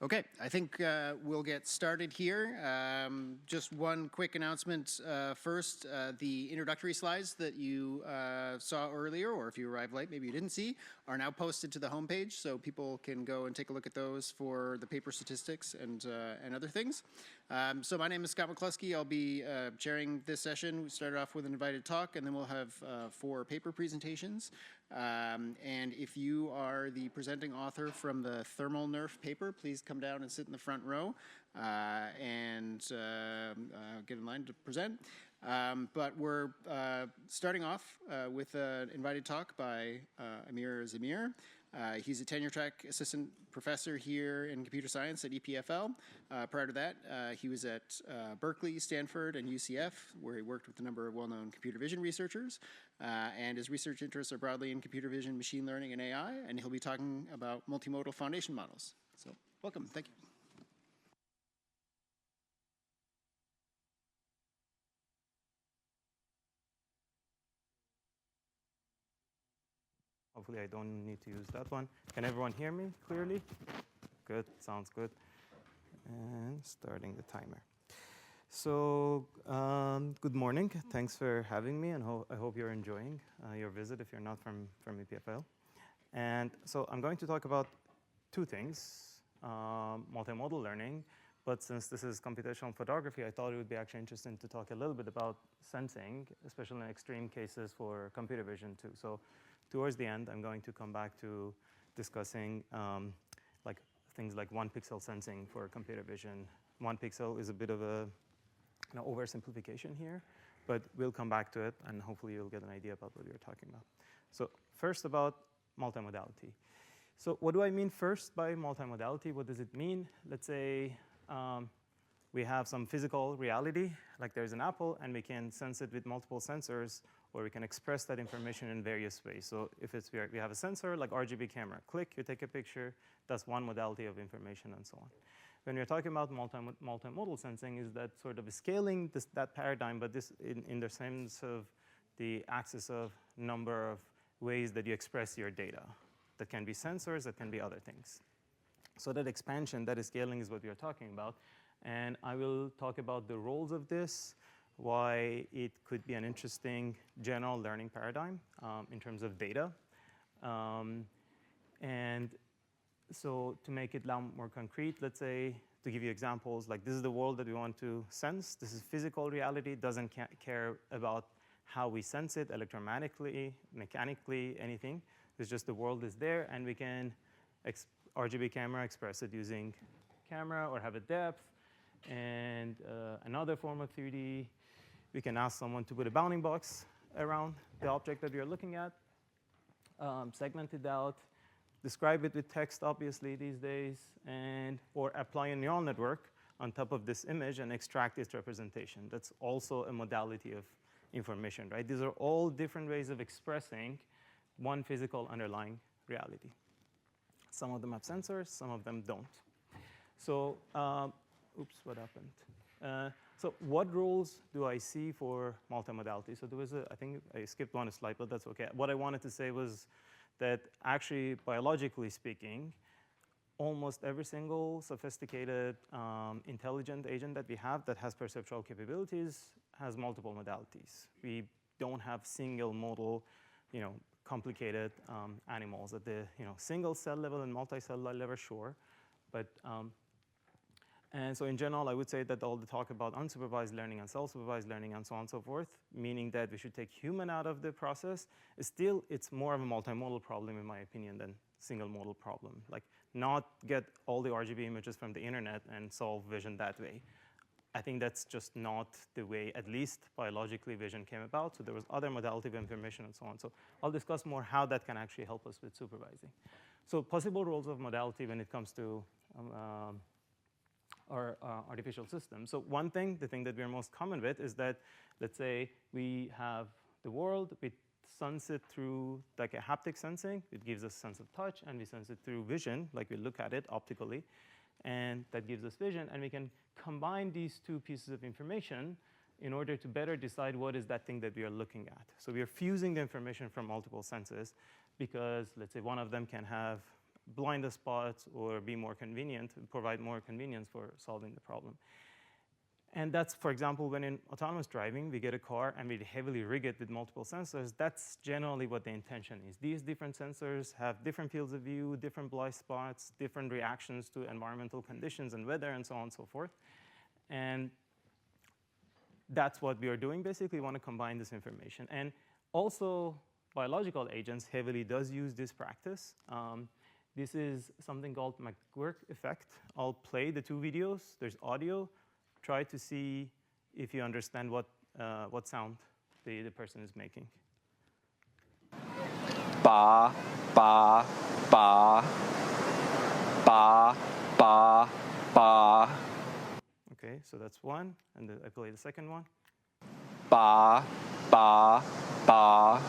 Okay, I think we'll get started here. Just one quick announcement first. The introductory slides that you saw earlier, or if you arrived late, maybe you didn't see, are now posted to the homepage, so people can go and take a look at those for the paper statistics and other things. So my name is Scott McCluskey. I'll be chairing this session. We started off with an invited talk, and then we'll have 4 paper presentations. And if you are the presenting author from the ThermalNeRF paper, please come down and sit in the front row and get in line to present. But we're starting off with an invited talk by Amir Zamir. He's a tenure-track assistant professor here in computer science at EPFL. Prior to that, he was at Berkeley, Stanford, and UCF, where he worked with a number of well-known computer vision researchers. And his research interests are broadly in computer vision, machine learning, and AI, and he'll be talking about multimodal foundation models. So, welcome. Thank you. Hopefully I don't need to use that one. Can everyone hear me clearly? Good, sounds good. And starting the timer. So good morning. Thanks for having me, and I hope you're enjoying your visit if you're not from EPFL. And so I'm going to talk about 2 things, multimodal learning. But since this is computational photography, I thought it would be actually interesting to talk a little bit about sensing, especially in extreme cases for computer vision too. So towards the end, I'm going to come back to discussing like things like 1-pixel sensing for computer vision. 1 pixel is a bit of a oversimplification here, but we'll come back to it, and hopefully you'll get an idea about what we're talking about. So first about multimodality. So what do I mean first by multimodality? What does it mean? Let's say we have some physical reality, like there's an apple, and we can sense it with multiple sensors, or we can express that information in various ways. So if we have a sensor like RGB camera, click, you take a picture, that's one modality of information, and so on. When we're talking about multimodal sensing, is that sort of scaling that paradigm, but this in the sense of the axis of number of ways that you express your data. That can be sensors, that can be other things. So that expansion, that scaling is what we are talking about. And I will talk about the roles of this, why it could be an interesting general learning paradigm in terms of data. And so to make it a lot more concrete, let's say, to give you examples, like this is the world that we want to sense. This is physical reality. It doesn't care about how we sense it electromagnetically, mechanically, anything. It's just the world is there, and we can RGB camera express it using camera or have a depth. And another form of 3D, we can ask someone to put a bounding box around the object that we are looking at, segment it out, describe it with text, obviously, these days, or apply a neural network on top of this image and extract its representation. That's also a modality of information, right? These are all different ways of expressing one physical underlying reality. Some of them have sensors, some of them don't. So, oops, what happened? So what roles do I see for multimodality? So there was I think I skipped one slide, but that's okay. What I wanted to say was that actually, biologically speaking, almost every single sophisticated intelligent agent that we have that has perceptual capabilities has multiple modalities. We don't have single modal, complicated animals at the single cell level and multi-cell level, sure, but and so in general, I would say that all the talk about unsupervised learning and self-supervised learning and so on and so forth, meaning that we should take human out of the process, it's more of a multimodal problem, in my opinion, than single modal problem. Like, not get all the RGB images from the internet and solve vision that way. I think that's just not the way, at least biologically, vision came about. So there was other modality of information and so on. So I'll discuss more how that can actually help us with supervising. So possible roles of modality when it comes to our artificial systems. So one thing, the thing that we're most common with is that, let's say we have the world, we sense it through like a haptic sensing. It gives us a sense of touch, and we sense it through vision, like we look at it optically, and that gives us vision. And we can combine these 2 pieces of information in order to better decide what is that thing that we are looking at. So we are fusing the information from multiple senses because, let's say, one of them can have blind the spots or be more convenient, provide more convenience for solving the problem. And that's, for example, when in autonomous driving, we get a car and we heavily rig it with multiple sensors. That's generally what the intention is. These different sensors have different fields of view, different blind spots, different reactions to environmental conditions and weather and so on and so forth. And that's what we are doing, basically. We want to combine this information. And also, biological agents heavily does use this practice. This is something called McGurk effect. I'll play the two videos. There's audio. Try to see if you understand what sound the person is making. Ba, ba, ba, ba, ba, ba. Okay, so that's one, and I play the second one. Ba, ba, ba,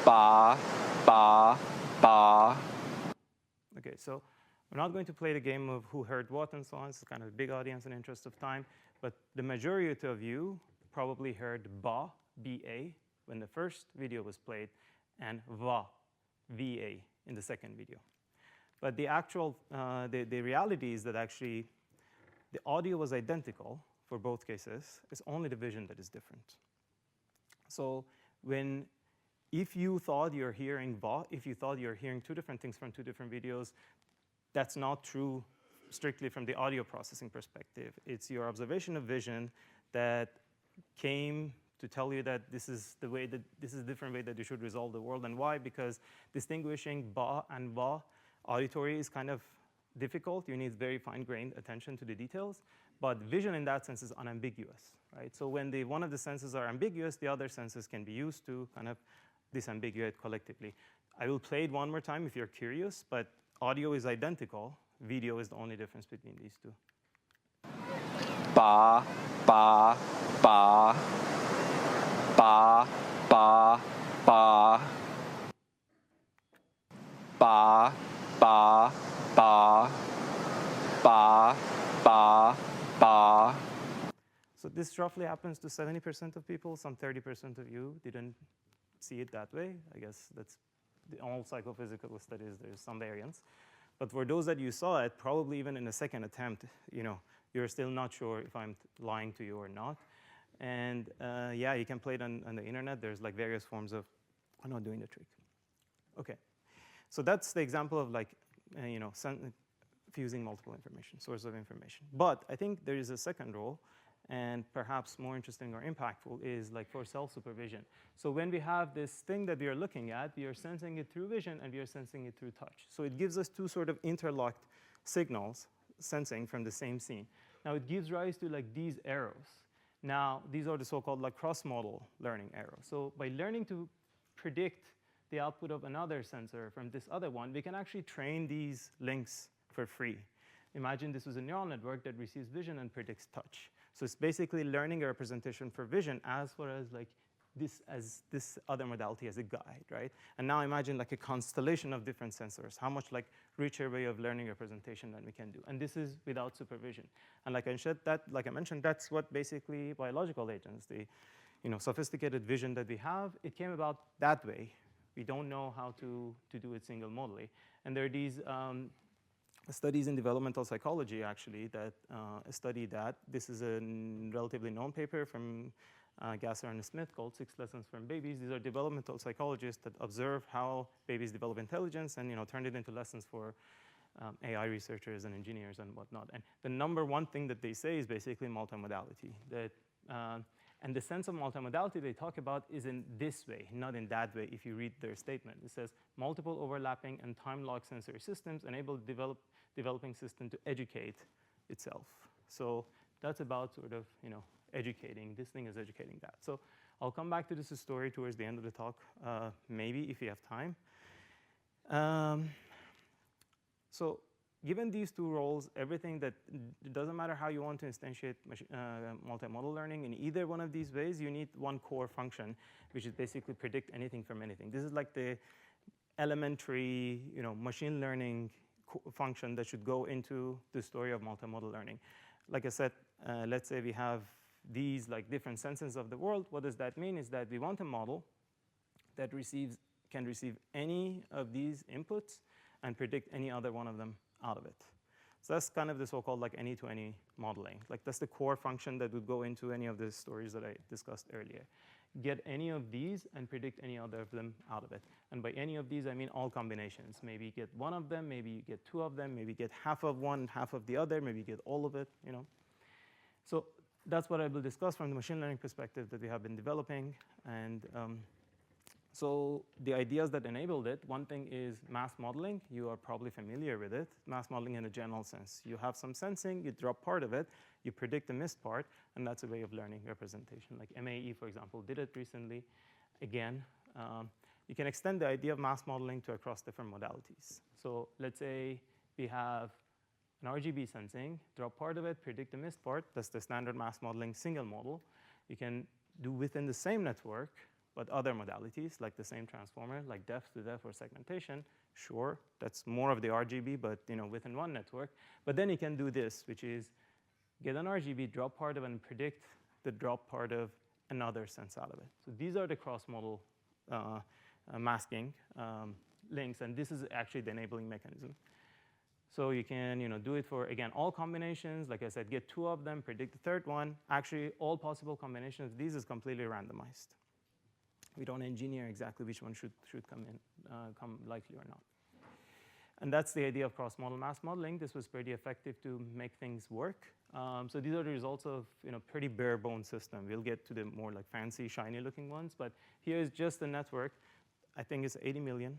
ba, ba, ba. Okay, so we're not going to play the game of who heard what and so on. It's kind of a big audience in interest of time. But the majority of you probably heard ba, B-A, when the first video was played, and va, V-A, in the second video. But the actual, the reality is that actually the audio was identical for both cases. It's only the vision that is different. So if you thought you're hearing va, if you thought you're hearing two different things from two different videos, that's not true strictly from the audio processing perspective. It's your observation of vision that came to tell you that this is the way that this is a different way that you should resolve the world. And why? Because distinguishing ba and va auditory is kind of difficult. You need very fine-grained attention to the details. But vision in that sense is unambiguous, right? So when one of the senses are ambiguous, the other senses can be used to kind of disambiguate collectively. I will play it one more time if you're curious, but audio is identical. Video is the only difference between these two. Ba, ba, ba, ba, ba, ba, ba, ba, ba, ba, ba, ba. So this roughly happens to 70% of people. Some 30% of you didn't see it that way. I guess that's the all psychophysical studies. There's some variance. But for those that you saw it, probably even in a second attempt, you're still not sure if I'm lying to you or not. And yeah, you can play it on the internet. There's like various forms of, I'm not doing the trick. Okay, so that's the example of like, fusing multiple information, source of information. But I think there is a second role, and perhaps more interesting or impactful is like for self-supervision. So when we have this thing that we are looking at, we are sensing it through vision and we are sensing it through touch. So it gives us two sort of interlocked signals sensing from the same scene. Now it gives rise to like these arrows. Now these are the so-called like cross-modal learning arrows. So by learning to predict the output of another sensor from this other one, we can actually train these links for free. Imagine this was a neural network that receives vision and predicts touch. So it's basically learning a representation for vision as far as like this other modality as a guide, right? And now imagine like a constellation of different sensors, how much like richer way of learning representation that we can do. And this is without supervision. And like I mentioned, that's what basically biological agents, the sophisticated vision that we have, it came about that way. We don't know how to do it single modally. And there are these studies in developmental psychology, actually, that study that. This is a relatively known paper from Gasser and Smith called 6 Lessons from Babies. These are developmental psychologists that observe how babies develop intelligence and turn it into lessons for AI researchers and engineers and whatnot. And the number one thing that they say is basically multimodality. And the sense of multimodality they talk about is in this way, not in that way if you read their statement. It says, multiple overlapping and time-locked sensory systems enable developing system to educate itself. So that's about sort of, educating. This thing is educating that. So I'll come back to this story towards the end of the talk, maybe if you have time. So given these two roles, everything that it doesn't matter how you want to instantiate multimodal learning in either one of these ways, you need one core function, which is basically predict anything from anything. This is like the elementary, machine learning function that should go into the story of multimodal learning. Like I said, let's say we have these like different senses of the world. What does that mean is that we want a model that can receive any of these inputs and predict any other one of them out of it. So that's kind of the so-called like any-to-any modeling. Like that's the core function that would go into any of the stories that I discussed earlier. Get any of these and predict any other of them out of it. And by any of these, I mean all combinations. Maybe you get one of them, maybe you get two of them, maybe you get half of one, half of the other, maybe you get all of it, you know. So that's what I will discuss from the machine learning perspective that we have been developing. And so the ideas that enabled it, one thing is mass modeling. You are probably familiar with it. Mass modeling in a general sense. You have some sensing, you drop part of it, you predict the missed part, and that's a way of learning representation. Like MAE, for example, did it recently. Again, you can extend the idea of mass modeling to across different modalities. So let's say we have an RGB sensing, drop part of it, predict the missed part. That's the standard mass modeling single model. You can do within the same network, but other modalities, like the same transformer, like depth to depth or segmentation. Sure, that's more of the RGB, but you know, within one network. But then you can do this, which is get an RGB, drop part of it, and predict the drop part of another sense out of it. So these are the cross-model masking links, and this is actually the enabling mechanism. So you can do it for, again, all combinations. Like I said, get two of them, predict the third one. Actually, all possible combinations, these is completely randomized. We don't engineer exactly which one should come likely or not. And that's the idea of cross-model mass modeling. This was pretty effective to make things work. So these are the results of pretty bare bone system. We'll get to the more like fancy, shiny looking ones. But here is just the network. I think it's 80 million.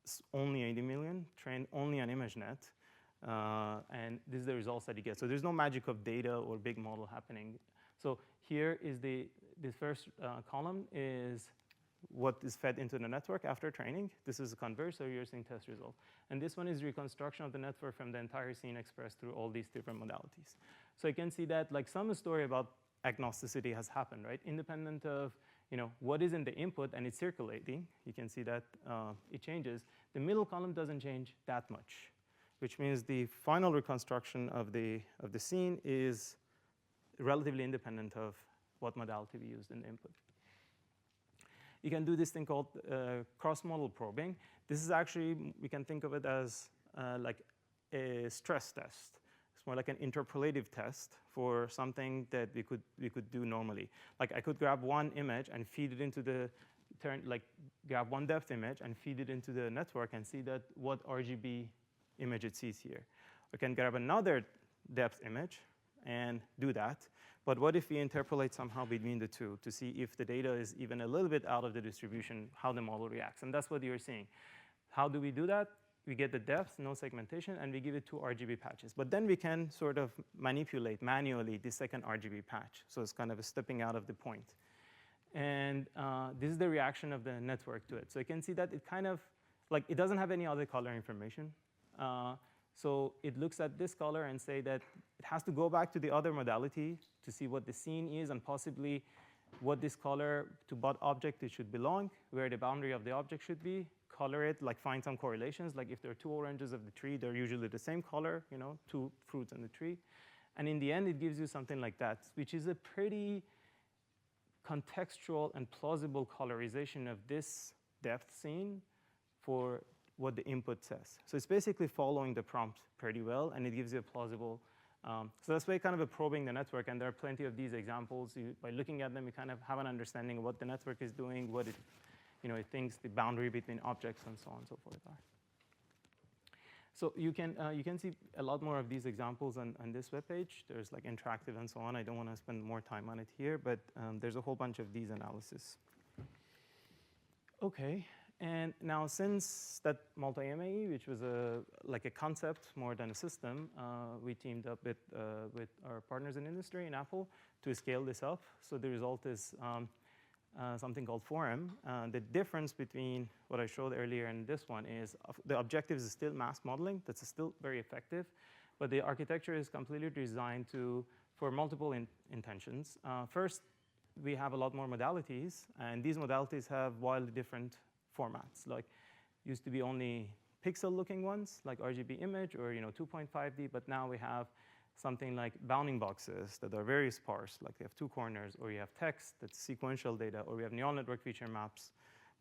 It's only 80 million, trained only on ImageNet. And this is the results that you get. So there's no magic of data or big model happening. So here is the first column is what is fed into the network after training. This is a converge, so you're seeing test result. And this one is reconstruction of the network from the entire scene expressed through all these different modalities. So you can see that like some story about agnosticity has happened, right? Independent of what is in the input and it's circulating, you can see that it changes. The middle column doesn't change that much, which means the final reconstruction of the scene is relatively independent of what modality we used in the input. You can do this thing called cross-model probing. This is actually, we can think of it as like a stress test. It's more like an interpolative test for something that we could do normally. Like I could grab one image and feed it into grab one depth image and feed it into the network and see that what RGB image it sees here. I can grab another depth image and do that. But what if we interpolate somehow between the two to see if the data is even a little bit out of the distribution, how the model reacts? And that's what you're seeing. How do we do that? We get the depth, no segmentation, and we give it two RGB patches. But then we can sort of manipulate manually the second RGB patch. So it's kind of a stepping out of the point. And this is the reaction of the network to it. So you can see that it kind of, like it doesn't have any other color information. So it looks at this color and say that it has to go back to the other modality to see what the scene is and possibly what this color to what object it should belong, where the boundary of the object should be, color it, like find some correlations. Like if there are two oranges of the tree, they're usually the same color, two fruits on the tree. And in the end, it gives you something like that, which is a pretty contextual and plausible colorization of this depth scene for what the input says. So it's basically following the prompt pretty well, and it gives you a plausible. So that's way kind of a probing the network, and there are plenty of these examples. By looking at them, you kind of have an understanding of what the network is doing, what it thinks the boundary between objects and so on and so forth are. So you can see a lot more of these examples on this webpage. There's like interactive and so on. I don't want to spend more time on it here, but there's a whole bunch of these analysis. Okay. And now, since that multi-MAE, which was like a concept more than a system, we teamed up with our partners in industry in Apple to scale this up. So the result is something called Forum. The difference between what I showed earlier and this one is the objective is still mass modeling. That's still very effective. But the architecture is completely designed for multiple intentions. First, we have a lot more modalities. And these modalities have wildly different formats. Like used to be only pixel-looking ones, like RGB image or 2.5D, but now we have something like bounding boxes that are very sparse, like they have two corners, or you have text that's sequential data, or we have neural network feature maps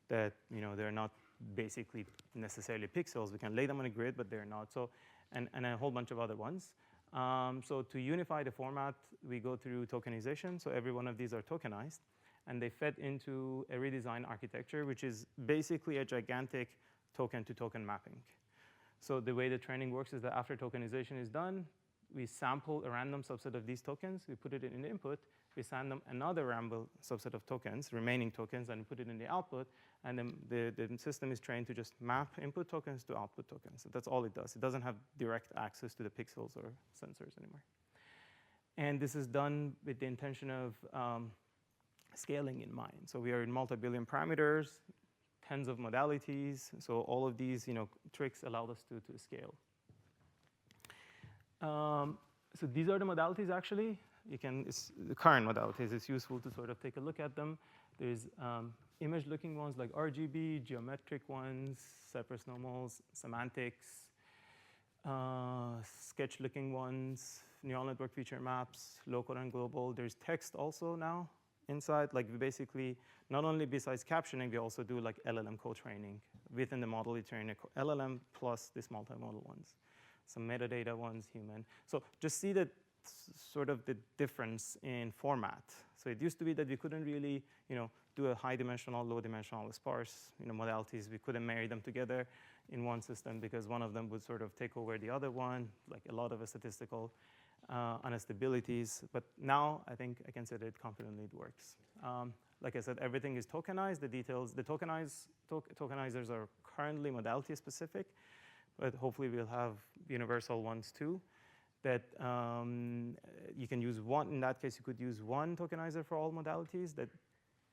that they're not basically necessarily pixels. We can lay them on a grid, but they're not. So, and a whole bunch of other ones. So to unify the format, we go through tokenization. So every one of these are tokenized. And they fed into a redesigned architecture, which is basically a gigantic token-to-token mapping. So the way the training works is that after tokenization is done, we sample a random subset of these tokens. We put it in the input. We send them another random subset of tokens, remaining tokens, and put it in the output. And then the system is trained to just map input tokens to output tokens. So that's all it does. It doesn't have direct access to the pixels or sensors anymore. And this is done with the intention of scaling in mind. So we are in multi-billion parameters, tens of modalities. So all of these tricks allow us to scale. So these are the modalities, actually. It's the current modalities. It's useful to sort of take a look at them. There's image-looking ones like RGB, geometric ones, Cypress normals, semantics, sketch-looking ones, neural network feature maps, local and global. There's text also now inside. Like we basically, not only besides captioning, we also do like LLM co-training. Within the model, you train a LLM plus these multimodal ones. Some metadata ones, human. So just see that sort of the difference in format. So it used to be that we couldn't really, do a high-dimensional, low-dimensional sparse, modalities. We couldn't marry them together in one system because one of them would sort of take over the other one, like a lot of statistical instabilities. But now I think I can say that confidently it works. Like I said, everything is tokenized. The details, the tokenizers are currently modality-specific, but hopefully we'll have universal ones too. That you can use one. In that case, you could use one tokenizer for all modalities. That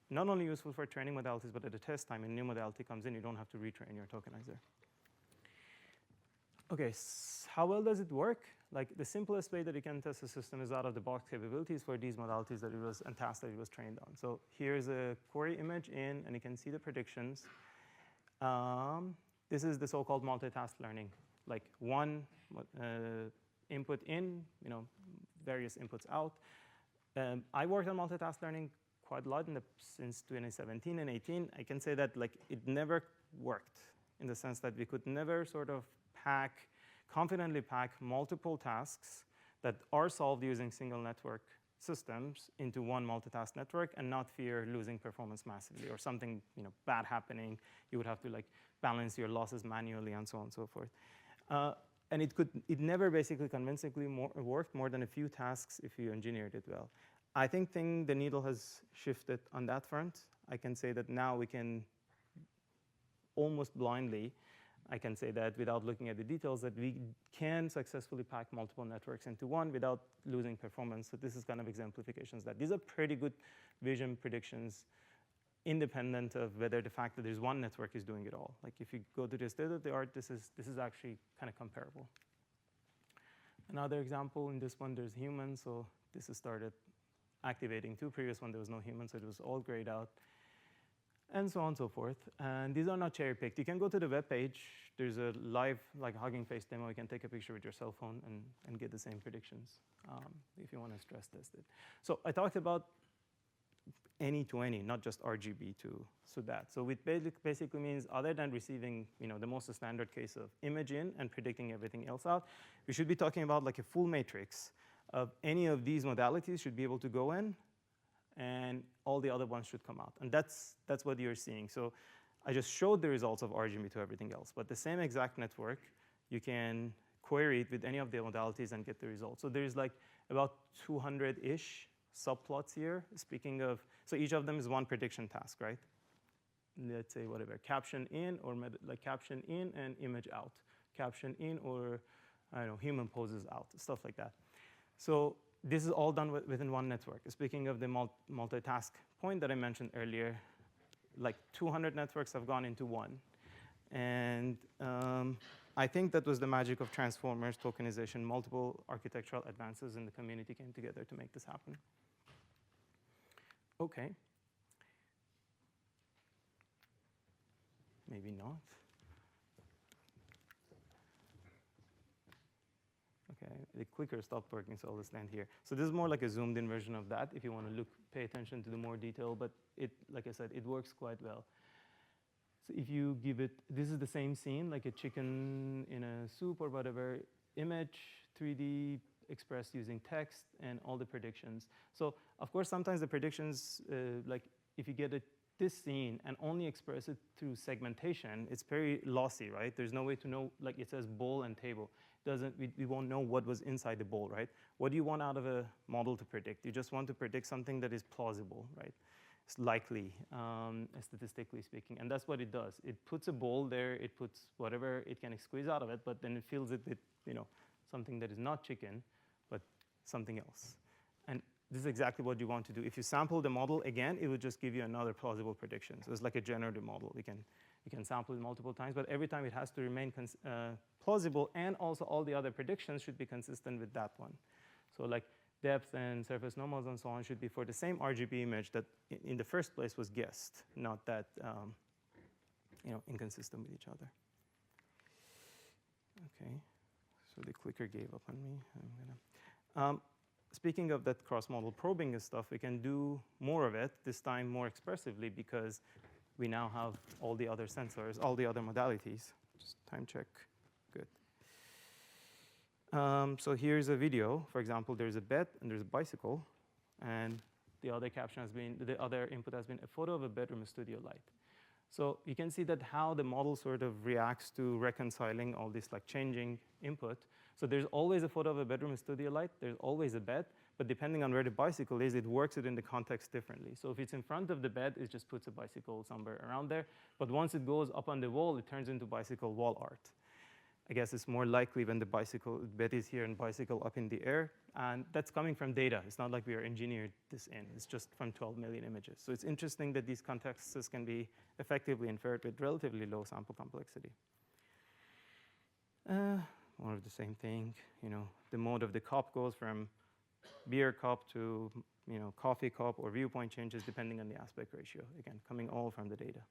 not only useful for training modalities, but at the test time, a new modality comes in, you don't have to retrain your tokenizer. Okay, how well does it work? Like the simplest way that you can test a system is out-of-the-box capabilities for these modalities that it was and tasks that it was trained on. So here's a query image in, and you can see the predictions. This is the so-called multitask learning, like one input in, various inputs out. I worked on multitask learning quite a lot since 2017 and 18. I can say that like it never worked in the sense that we could never sort of confidently pack multiple tasks that are solved using single network systems into one multitask network and not fear losing performance massively or something bad happening. You would have to like balance your losses manually and so on and so forth. And it never basically convincingly worked more than a few tasks if you engineered it well. I think the needle has shifted on that front. I can say that now we can almost blindly, I can say that without looking at the details, that we can successfully pack multiple networks into one without losing performance. So this is kind of exemplifications that these are pretty good vision predictions independent of whether the fact that there's one network is doing it all. Like if you go to the state of the art, this is actually kind of comparable. Another example, in this one, there's humans. So this has started activating too. Previous one, there was no human, so it was all grayed out. And so on and so forth. And these are not cherry-picked. You can go to the web page. There's a live, like Hugging Face demo. You can take a picture with your cell phone and get the same predictions if you want to stress test it. So I talked about any to any, not just RGB to that. So it basically means other than receiving the most standard case of image in and predicting everything else out, we should be talking about like a full matrix of any of these modalities should be able to go in, and all the other ones should come out. And that's what you're seeing. So I just showed the results of RGB to everything else. But the same exact network, you can query it with any of the modalities and get the results. So there's like about 200-ish subplots here. Speaking of, so each of them is one prediction task, right? Let's say whatever, caption in or like caption in and image out. Caption in or, I don't know, human poses out, stuff like that. So this is all done within one network. Speaking of the multitask point that I mentioned earlier, like 200 networks have gone into one. And I think that was the magic of transformers, tokenization, multiple architectural advances in the community came together to make this happen. Okay. Maybe not. Okay, the clicker stopped working, so I'll stand here. So this is more like a zoomed-in version of that if you want to pay attention to the more detail, but like I said, it works quite well. So if you give it, this is the same scene, like a chicken in a soup or whatever, image, 3D, expressed using text, and all the predictions. So of course, sometimes the predictions, like if you get this scene and only express it through segmentation, it's very lossy, right? There's no way to know, like it says bowl and table. We won't know what was inside the bowl, right? What do you want out of a model to predict? You just want to predict something that is plausible, right? It's likely, statistically speaking, and that's what it does. It puts a bowl there, it puts whatever it can squeeze out of it, but then it fills it with, something that is not chicken, but something else. And this is exactly what you want to do. If you sample the model again, it would just give you another plausible prediction. So it's like a generative model. You can sample it multiple times, but every time it has to remain plausible, and also all the other predictions should be consistent with that one. So like depth and surface normals and so on should be for the same RGB image that in the first place was guessed, not that inconsistent with each other. Okay, so the clicker gave up on me. Speaking of that cross-model probing and stuff, we can do more of it, this time more expressively, because we now have all the other sensors, all the other modalities. Just time check, good. So here's a video. For example, there's a bed and there's a bicycle, and the other input has been a photo of a bedroom studio light. So you can see that how the model sort of reacts to reconciling all this like changing input. So there's always a photo of a bedroom studio light. There's always a bed, but depending on where the bicycle is, it works it in the context differently. So if it's in front of the bed, it just puts a bicycle somewhere around there. But once it goes up on the wall, it turns into bicycle wall art. I guess it's more likely when the bed is here and bicycle up in the air. And that's coming from data. It's not like we are engineered this in. It's just from 12 million images. So it's interesting that these contexts can be effectively inferred with relatively low sample complexity. More of the same thing. The mode of the cup goes from beer cup to coffee cup, or viewpoint changes depending on the aspect ratio. Again, coming all from the data.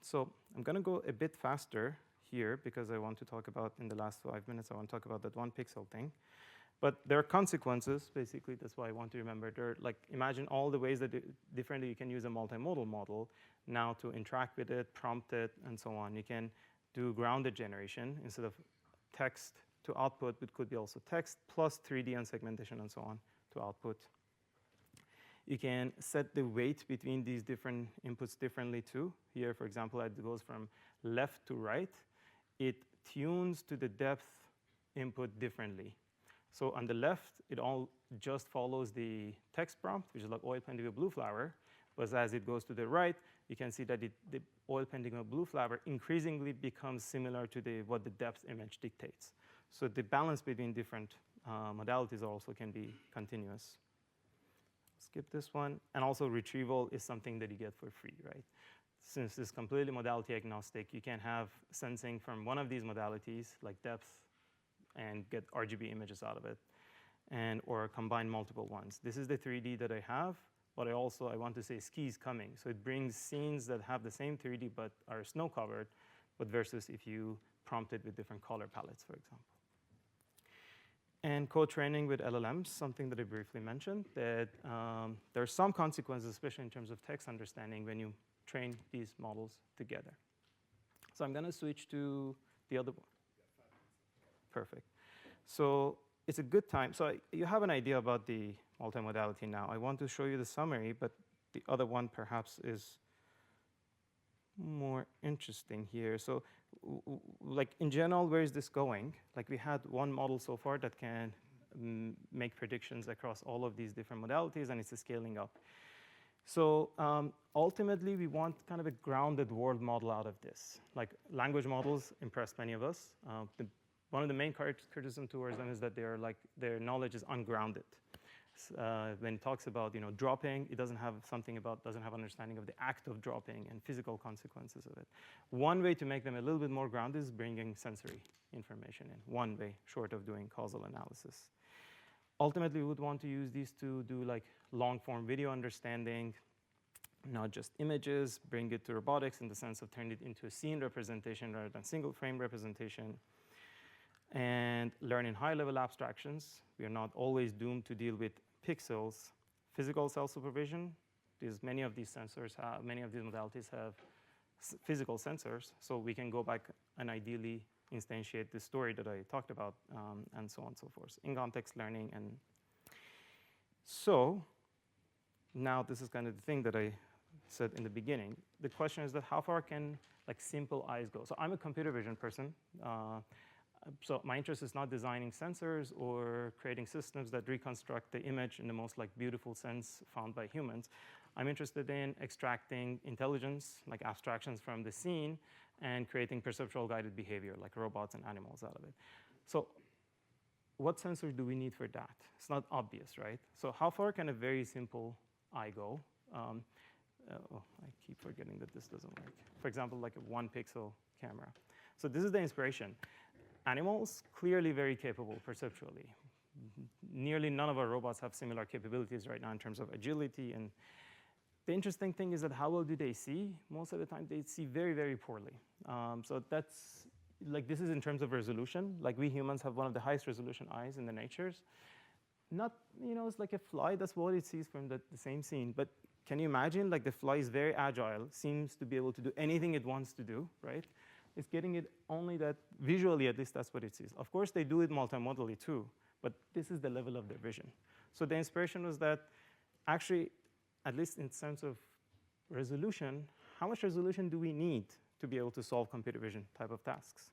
So I'm going to go a bit faster here because I want to talk about, in the last 5 minutes, I want to talk about that one pixel thing. But there are consequences, basically. That's why I want to remember. Imagine all the ways that differently you can use a multimodal model now to interact with it, prompt it, and so on. You can do grounded generation instead of text to output. It could be also text plus 3D and segmentation and so on to output. You can set the weight between these different inputs differently too. Here, for example, it goes from left to right. It tunes to the depth input differently. So on the left, it all just follows the text prompt, which is like oil painting a blue flower. But as it goes to the right, you can see that the oil painting of blue flower increasingly becomes similar to what the depth image dictates. So the balance between different modalities also can be continuous. Skip this one. And also retrieval is something that you get for free, right? Since it's completely modality agnostic, you can have sensing from one of these modalities, like depth, and get RGB images out of it, or combine multiple ones. This is the 3D that I have, but I want to say ski is coming. So it brings scenes that have the same 3D but are snow covered, but versus if you prompt it with different color palettes, for example. And co-training with LLMs, something that I briefly mentioned, that there are some consequences, especially in terms of text understanding, when you train these models together. So I'm going to switch to the other one. Perfect. So it's a good time. So you have an idea about the multimodality now. I want to show you the summary, but the other one perhaps is more interesting here. So like in general, where is this going? Like we had one model so far that can make predictions across all of these different modalities, and it's scaling up. So ultimately, we want kind of a grounded world model out of this. Like language models impressed many of us. One of the main criticisms towards them is that their knowledge is ungrounded. When it talks about dropping, it doesn't have understanding of the act of dropping and physical consequences of it. One way to make them a little bit more grounded is bringing sensory information in. One way, short of doing causal analysis. Ultimately, we would want to use these to do like long-form video understanding, not just images, bring it to robotics in the sense of turn it into a scene representation rather than single frame representation, and learn in high-level abstractions. We are not always doomed to deal with pixels. Physical self-supervision, because many of these sensors have, many of these modalities have physical sensors, so we can go back and ideally instantiate the story that I talked about, and so on and so forth, in context learning. And so now this is kind of the thing that I said in the beginning. The question is that how far can like simple eyes go? So I'm a computer vision person. So my interest is not designing sensors or creating systems that reconstruct the image in the most like beautiful sense found by humans. I'm interested in extracting intelligence, like abstractions from the scene, and creating perceptual guided behavior, like robots and animals out of it. So what sensor do we need for that? It's not obvious, right? So how far can a very simple eye go? I keep forgetting that this doesn't work. For example, like a 1 pixel camera. So this is the inspiration. Animals, clearly very capable perceptually. Nearly none of our robots have similar capabilities right now in terms of agility. And the interesting thing is that how well do they see? Most of the time, they see very, very poorly. So that's, like, this is in terms of resolution. Like, we humans have one of the highest resolution eyes in the natures. Not, it's like a fly, that's what it sees from the same scene. But can you imagine, like, the fly is very agile, seems to be able to do anything it wants to do, right? It's getting it only that, visually at least, that's what it sees. Of course, they do it multimodally too, but this is the level of their vision. So the inspiration was that, actually, at least in terms of resolution, how much resolution do we need to be able to solve computer vision type of tasks?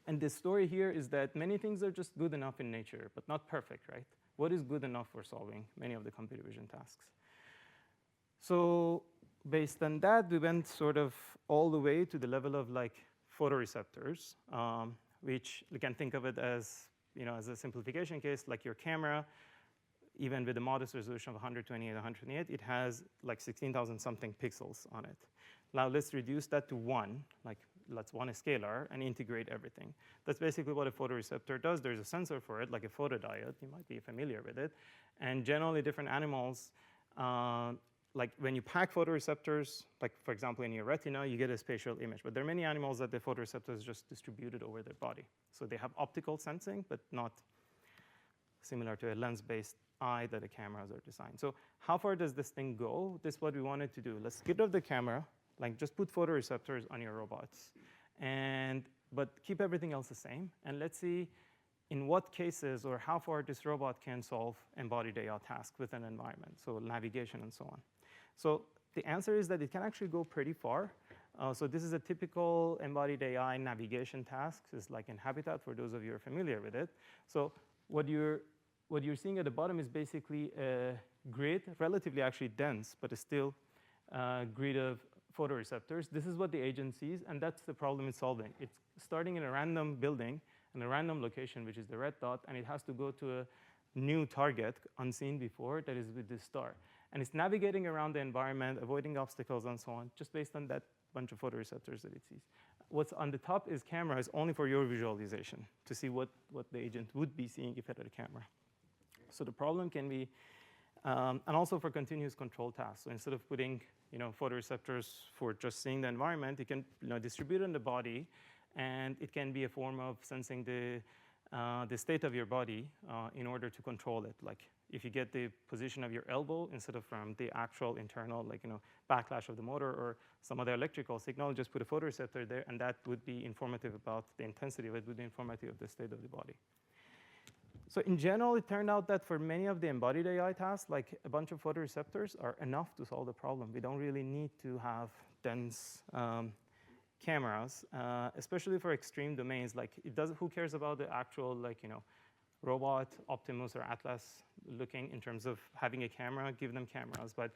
And the story here is that many things are just good enough in nature, but not perfect, right? What is good enough for solving many of the computer vision tasks? So based on that, we went sort of all the way to the level of like photoreceptors, which you can think of it as, as a simplification case, like your camera, even with a modest resolution of 128, 128, it has like 16,000 something pixels on it. Now let's reduce that to 1, like let's 1 a scalar, and integrate everything. That's basically what a photoreceptor does. There's a sensor for it, like a photodiode. You might be familiar with it. And generally, different animals, like when you pack photoreceptors, like for example in your retina, you get a spatial image. But there are many animals that the photoreceptors just distributed over their body. So they have optical sensing, but not similar to a lens-based eye that the cameras are designed. So how far does this thing go? This is what we wanted to do. Let's get rid of the camera, like just put photoreceptors on your robots, but keep everything else the same. And let's see in what cases or how far this robot can solve embodied AI tasks with an environment, so navigation and so on. So the answer is that it can actually go pretty far. So this is a typical embodied AI navigation task. It's like in Habitat, for those of you who are familiar with it. So what you're seeing at the bottom is basically a grid, relatively actually dense, but it's still a grid of photoreceptors. This is what the agent sees, and that's the problem it's solving. It's starting in a random building in a random location, which is the red dot, and it has to go to a new target, unseen before, that is with this star. And it's navigating around the environment, avoiding obstacles and so on, just based on that bunch of photoreceptors that it sees. What's on the top is cameras only for your visualization, to see what the agent would be seeing if it had a camera. So the problem can be, and also for continuous control tasks. So instead of putting photoreceptors for just seeing the environment, you can distribute in the body, and it can be a form of sensing the state of your body in order to control it. Like if you get the position of your elbow instead of from the actual internal, backlash of the motor or some other electrical signal, just put a photoreceptor there, and that would be informative about the intensity of it, would be informative of the state of the body. So in general, it turned out that for many of the embodied AI tasks, like a bunch of photoreceptors are enough to solve the problem. We don't really need to have dense cameras, especially for extreme domains. Like who cares about the actual robot, Optimus or Atlas looking in terms of having a camera? Give them cameras. But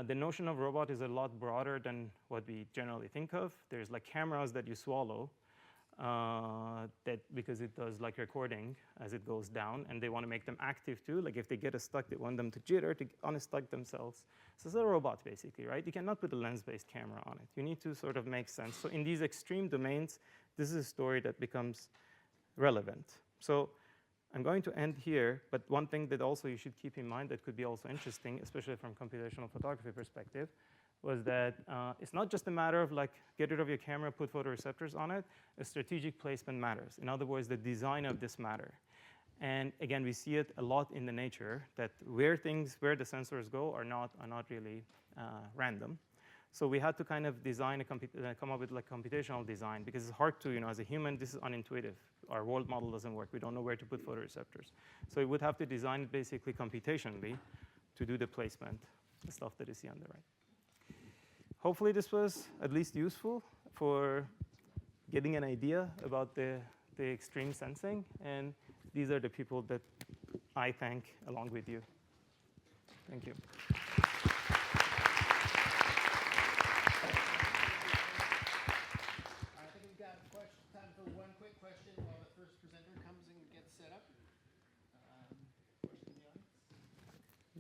the notion of robot is a lot broader than what we generally think of. There's like cameras that you swallow, because it does like recording as it goes down, and they want to make them active too. Like if they get stuck, they want them to jitter to unstuck themselves. So it's a robot basically, right? You cannot put a lens-based camera on it. You need to sort of make sense. So in these extreme domains, this is a story that becomes relevant. So I'm going to end here, but one thing that also you should keep in mind that could be also interesting, especially from computational photography perspective, was that it's not just a matter of get rid of your camera, put photoreceptors on it. A strategic placement matters. In other words, the design of this matter. And again, we see it a lot in the nature that where the sensors go are not really random. So we had to kind of design come up with like computational design, because it's hard to, as a human, this is unintuitive. Our world model doesn't work. We don't know where to put photoreceptors. So we would have to design it basically computationally to do the placement, the stuff that you see on the right. Hopefully this was at least useful for getting an idea about the extreme sensing. And these are the people that I thank along with you. Thank you.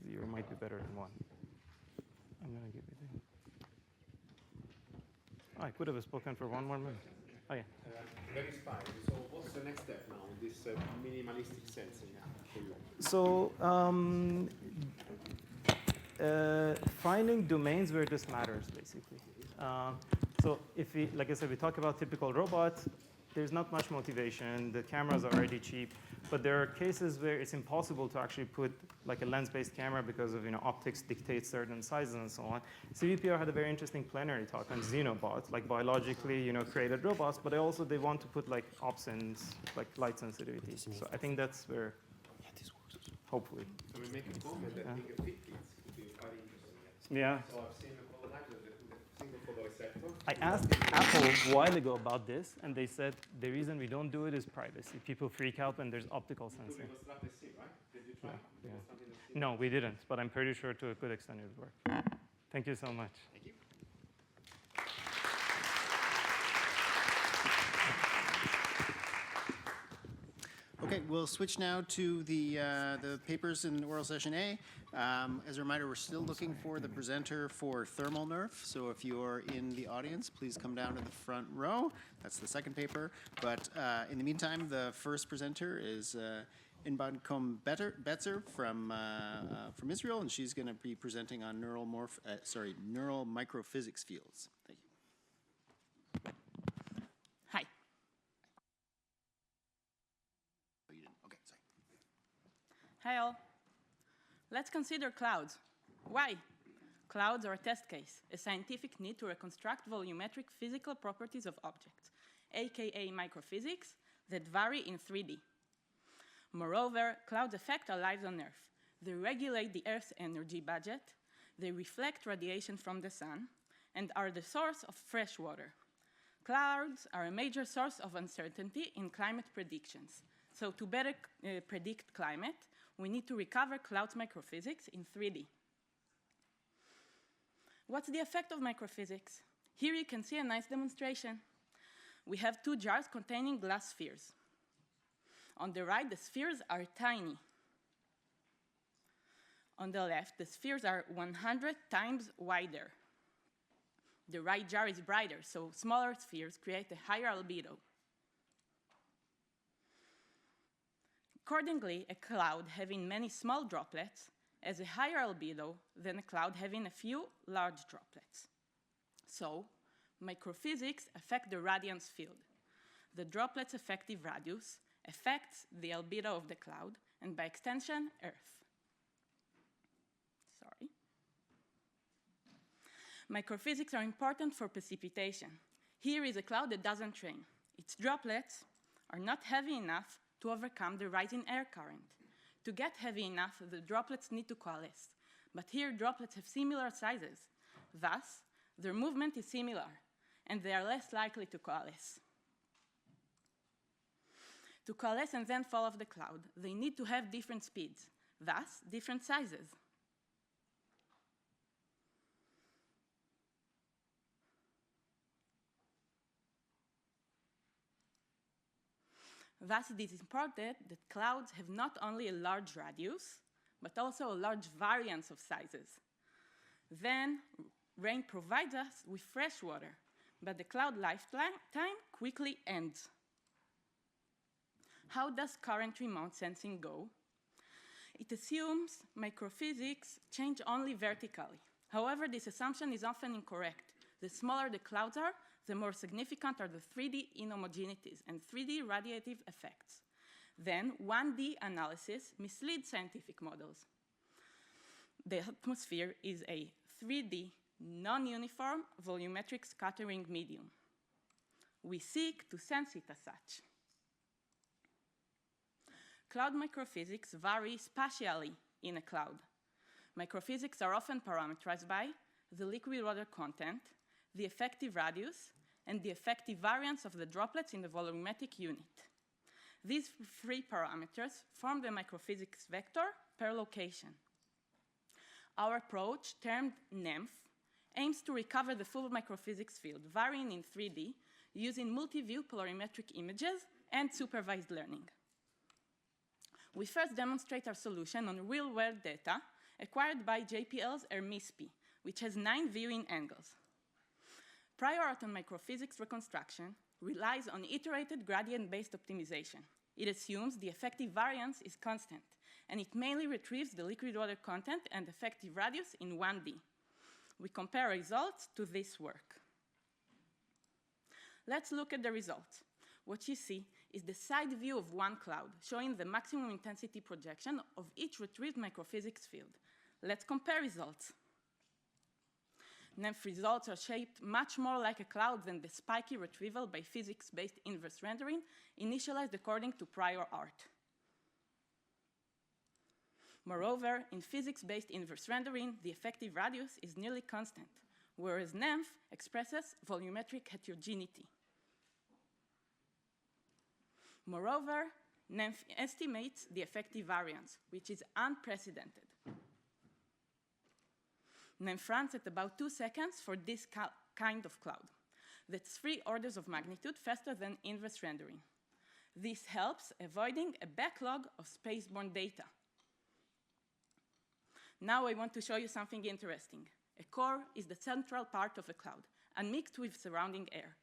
Zero might be better than one. I'm going to give you the. Oh, I could have spoken for 1 more minute. Oh, yeah. That is fine. So what's the next step now in this minimalistic sensing for you? So finding domains where this matters, basically. So if we, like I said, we talk about typical robots, there's not much motivation. The cameras are already cheap. But there are cases where it's impossible to actually put like a lens-based camera because of optics dictate certain sizes and so on. CVPR had a very interesting plenary talk on xenobots, like biologically created robots, but they want to put like opsins, like light sensitivity. So I think that's where, hopefully. So we make a comment that being a fit kit could be quite interesting. Yeah. So I've seen a collider that with a single photoreceptor. I asked Apple a while ago about this, and they said the reason we don't do it is privacy. People freak out when there's optical sensing. Did you try? Yeah. No, we didn't, but I'm pretty sure to a good extent it would work. Thank you so much. Thank you. Okay, we'll switch now to the papers in oral session A. As a reminder, we're still looking for the presenter for ThermalNeRF. So if you're in the audience, please come down to the front row. That's the second paper. But in the meantime, the first presenter is Inbal Betzer from Israel, and she's going to be presenting on neural microphysics fields. Thank you. Hi. Oh, you didn't. Okay, sorry. Hi all. Let's consider clouds. Why? Clouds are a test case, a scientific need to reconstruct volumetric physical properties of objects, aka microphysics, that vary in 3D. Moreover, clouds affect our lives on Earth. They regulate the Earth's energy budget, they reflect radiation from the sun, and are the source of fresh water. Clouds are a major source of uncertainty in climate predictions. So to better predict climate, we need to recover clouds microphysics in 3D. What's the effect of microphysics? Here you can see a nice demonstration. We have 2 jars containing glass spheres. On the right, the spheres are tiny. On the left, the spheres are 100 times wider. The right jar is brighter, so smaller spheres create a higher albedo. Accordingly, a cloud having many small droplets has a higher albedo than a cloud having a few large droplets. So, microphysics affect the radiance field. The droplet's effective radius affects the albedo of the cloud, and by extension, Earth. Sorry. Microphysics are important for precipitation. Here is a cloud that doesn't rain. Its droplets are not heavy enough to overcome the rising air current. To get heavy enough, the droplets need to coalesce. But here, droplets have similar sizes. Thus, their movement is similar, and they are less likely to coalesce. To coalesce and then fall off the cloud, they need to have different speeds, thus different sizes. Thus, it is important that clouds have not only a large radius, but also a large variance of sizes. Then, rain provides us with fresh water, but the cloud lifetime quickly ends. How does current remote sensing go? It assumes microphysics change only vertically. However, this assumption is often incorrect. The smaller the clouds are, the more significant are the 3D inhomogeneities and 3D radiative effects. Then 1D analysis misleads scientific models. The atmosphere is a 3D, non-uniform volumetric scattering medium. We seek to sense it as such. Cloud microphysics vary spatially in a cloud. Microphysics are often parameterized by the liquid water content, the effective radius, and the effective variance of the droplets in the volumetric unit. These three parameters form the microphysics vector per location. Our approach, termed NeMF, aims to recover the full microphysics field, varying in 3D, using multi-view polarimetric images and supervised learning. We first demonstrate our solution on real-world data acquired by JPL's Hermispi, which has 9 viewing angles. Prior art on microphysics reconstruction relies on iterated gradient-based optimization. It assumes the effective variance is constant, and it mainly retrieves the liquid water content and effective radius in 1D. We compare results to this work. Let's look at the results. What you see is the side view of one cloud, showing the maximum intensity projection of each retrieved microphysics field. Let's compare results. NeMF results are shaped much more like a cloud than the spiky retrieval by physics-based inverse rendering, initialized according to prior art. Moreover, in physics-based inverse rendering, the effective radius is nearly constant, whereas NeMF expresses volumetric heterogeneity. Moreover, NeMF estimates the effective variance, which is unprecedented. NeMF runs at about 2 seconds for this kind of cloud. That's 3 orders of magnitude faster than inverse rendering. This helps avoiding a backlog of spaceborne data. Now I want to show you something interesting. A core is the central part of a cloud, unmixed with surrounding air.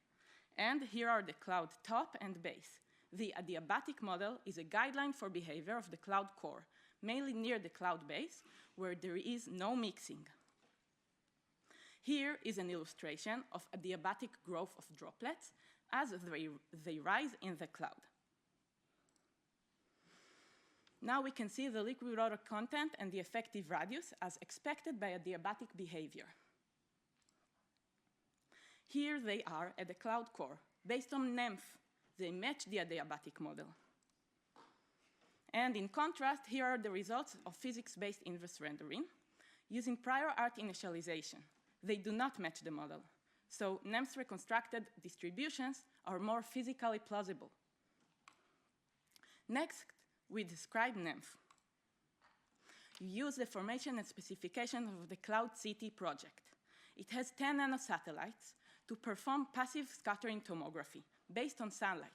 And here are the cloud top and base. The adiabatic model is a guideline for behavior of the cloud core, mainly near the cloud base, where there is no mixing. Here is an illustration of adiabatic growth of droplets as they rise in the cloud. Now we can see the liquid water content and the effective radius as expected by adiabatic behavior. Here they are at the cloud core. Based on NeMF, they match the adiabatic model. And in contrast, here are the results of physics-based inverse rendering using prior art initialization. They do not match the model. So NeMF's reconstructed distributions are more physically plausible. Next, we describe NeMF. You use the formation and specification of the Cloud City project. It has 10 nanosatellites to perform passive scattering tomography based on sunlight.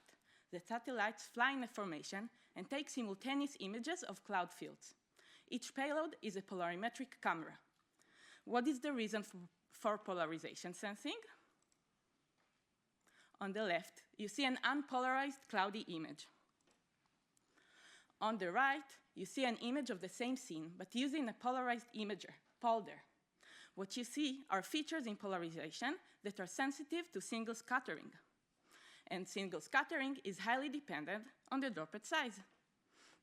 The satellites fly in a formation and take simultaneous images of cloud fields. Each payload is a polarimetric camera. What is the reason for polarization sensing? On the left, you see an unpolarized cloudy image. On the right, you see an image of the same scene, but using a polarized imager, POLDER. What you see are features in polarization that are sensitive to single scattering. And single scattering is highly dependent on the droplet size.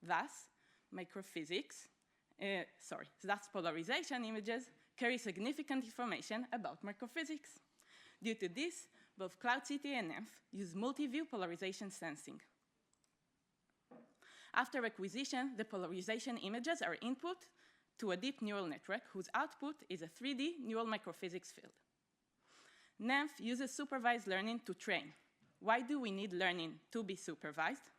Thus, polarization images carry significant information about microphysics. Due to this, both Cloud City and NeMF use multi-view polarization sensing. After acquisition, the polarization images are input to a deep neural network whose output is a 3D neural microphysics field. NeMF uses supervised learning to train. Why do we need learning to be supervised?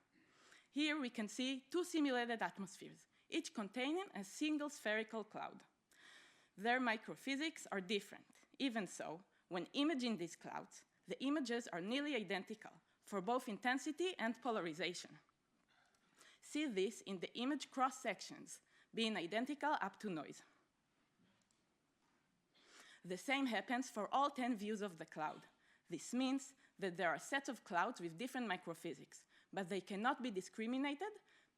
Here we can see 2 simulated atmospheres, each containing a single spherical cloud. Their microphysics are different. Even so, when imaging these clouds, the images are nearly identical for both intensity and polarization. See this in the image cross-sections, being identical up to noise. The same happens for all 10 views of the cloud. This means that there are sets of clouds with different microphysics, but they cannot be discriminated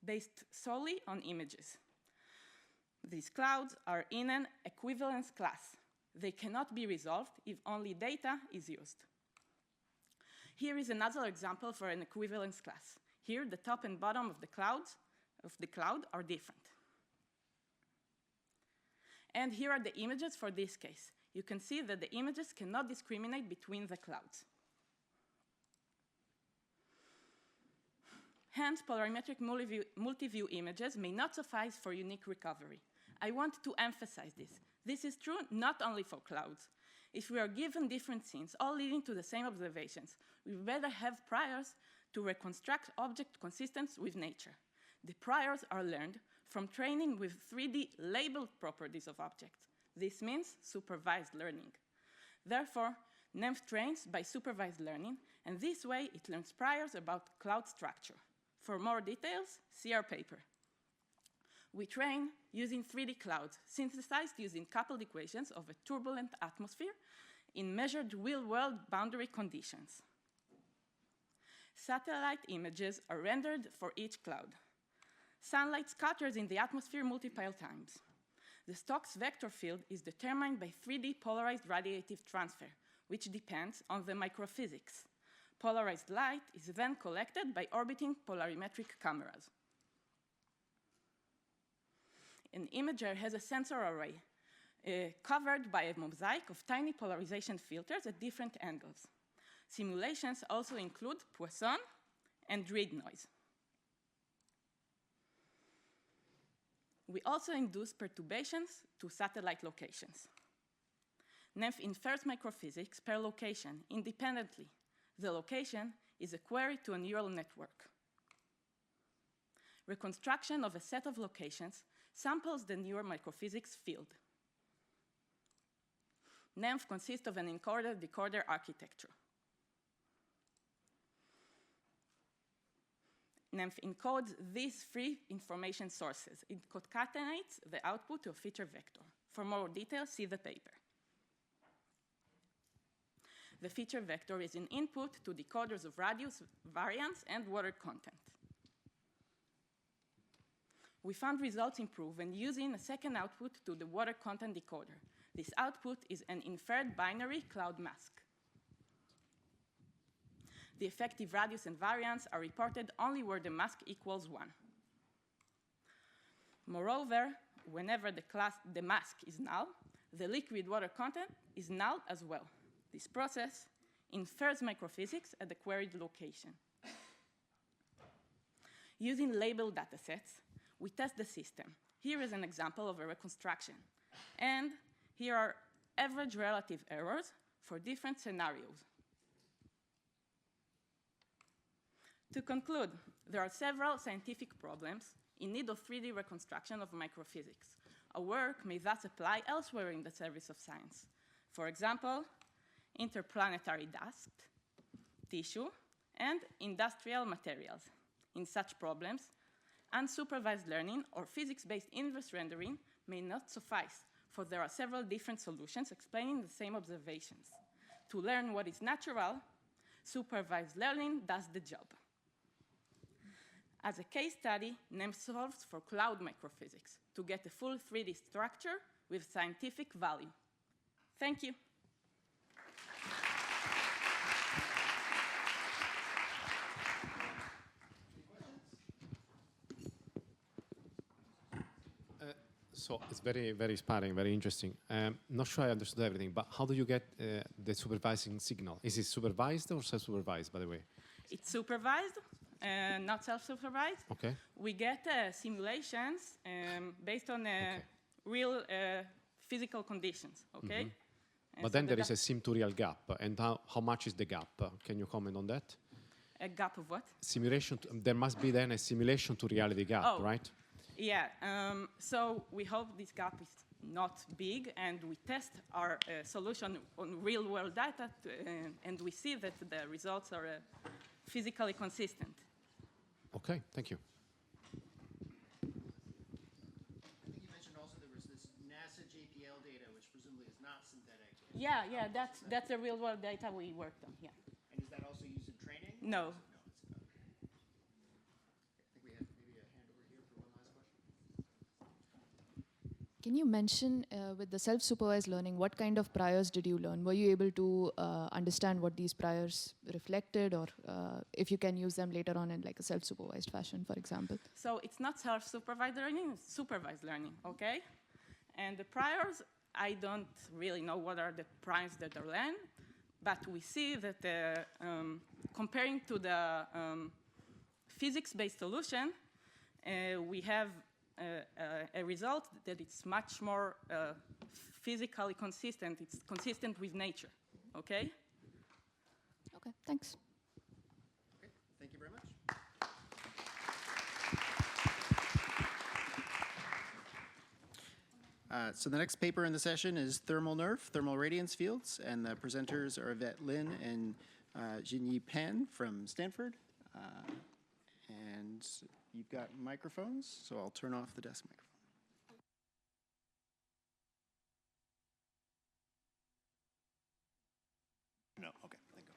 based solely on images. These clouds are in an equivalence class. They cannot be resolved if only data is used. Here is another example for an equivalence class. Here, the top and bottom of the cloud are different. And here are the images for this case. You can see that the images cannot discriminate between the clouds. Hence, polarimetric multi-view images may not suffice for unique recovery. I want to emphasize this. This is true not only for clouds. If we are given different scenes, all leading to the same observations, we better have priors to reconstruct objects consistent with nature. The priors are learned from training with 3D labeled properties of objects. This means supervised learning. Therefore, NeMF trains by supervised learning, and this way it learns priors about cloud structure. For more details, see our paper. We train using 3D clouds, synthesized using coupled equations of a turbulent atmosphere in measured real-world boundary conditions. Satellite images are rendered for each cloud. Sunlight scatters in the atmosphere multiple times. The Stokes vector field is determined by 3D polarized radiative transfer, which depends on the microphysics. Polarized light is then collected by orbiting polarimetric cameras. An imager has a sensor array covered by a mosaic of tiny polarization filters at different angles. Simulations also include Poisson and read noise. We also induce perturbations to satellite locations. NeMF infers microphysics per location independently. The location is a query to a neural network. Reconstruction of a set of locations samples the neural microphysics field. NeMF consists of an encoder-decoder architecture. NeMF encodes these three information sources. It concatenates the output to a feature vector. For more details, see the paper. The feature vector is an input to decoders of radius, variance, and water content. We found results improve when using a second output to the water content decoder. This output is an inferred binary cloud mask. The effective radius and variance are reported only where the mask equals 1. Moreover, whenever the mask is null, the liquid water content is null as well. This process infers microphysics at the queried location. Using labeled datasets, we test the system. Here is an example of a reconstruction. And here are average relative errors for different scenarios. To conclude, there are several scientific problems in need of 3D reconstruction of microphysics. Our work may thus apply elsewhere in the service of science. For example, interplanetary dust, tissue, and industrial materials. In such problems, unsupervised learning or physics-based inverse rendering may not suffice, for there are several different solutions explaining the same observations. To learn what is natural, supervised learning does the job. As a case study, NeMF solves for cloud microphysics to get a full 3D structure with scientific value. Thank you. So it's very, very inspiring, very interesting. Not sure I understood everything, but how do you get the supervising signal? Is it supervised or self-supervised, by the way? It's supervised, not self-supervised. Okay. We get simulations based on real physical conditions, okay? Mm-hmm. But then there is a sim-to-real gap. And how much is the gap? Can you comment on that? A gap of what? Simulation. There must be then a simulation to reality gap, right? Yeah, so we hope this gap is not big, and we test our solution on real-world data, and we see that the results are physically consistent. Okay, thank you. I think you mentioned also there was this NASA JPL data, which presumably is not synthetic. Yeah, that's the real-world data we worked on, yeah. And is that also used in training? No. Can you mention with the self-supervised learning, what kind of priors did you learn? Were you able to understand what these priors reflected, or if you can use them later on in like a self-supervised fashion, for example? So it's not self-supervised learning, it's supervised learning, okay? And the priors, I don't really know what are the priors that are learned, but we see that comparing to the physics-based solution, we have a result that it's much more physically consistent. It's consistent with nature, okay? Okay, thanks. Okay, thank you very much. So the next paper in the session is ThermalNeRF, Thermal Radiance Fields, and the presenters are Yvette Lin and Xin-Yi Pan from Stanford. And you've got microphones, so I'll turn off the desk microphone. No, okay, thank God.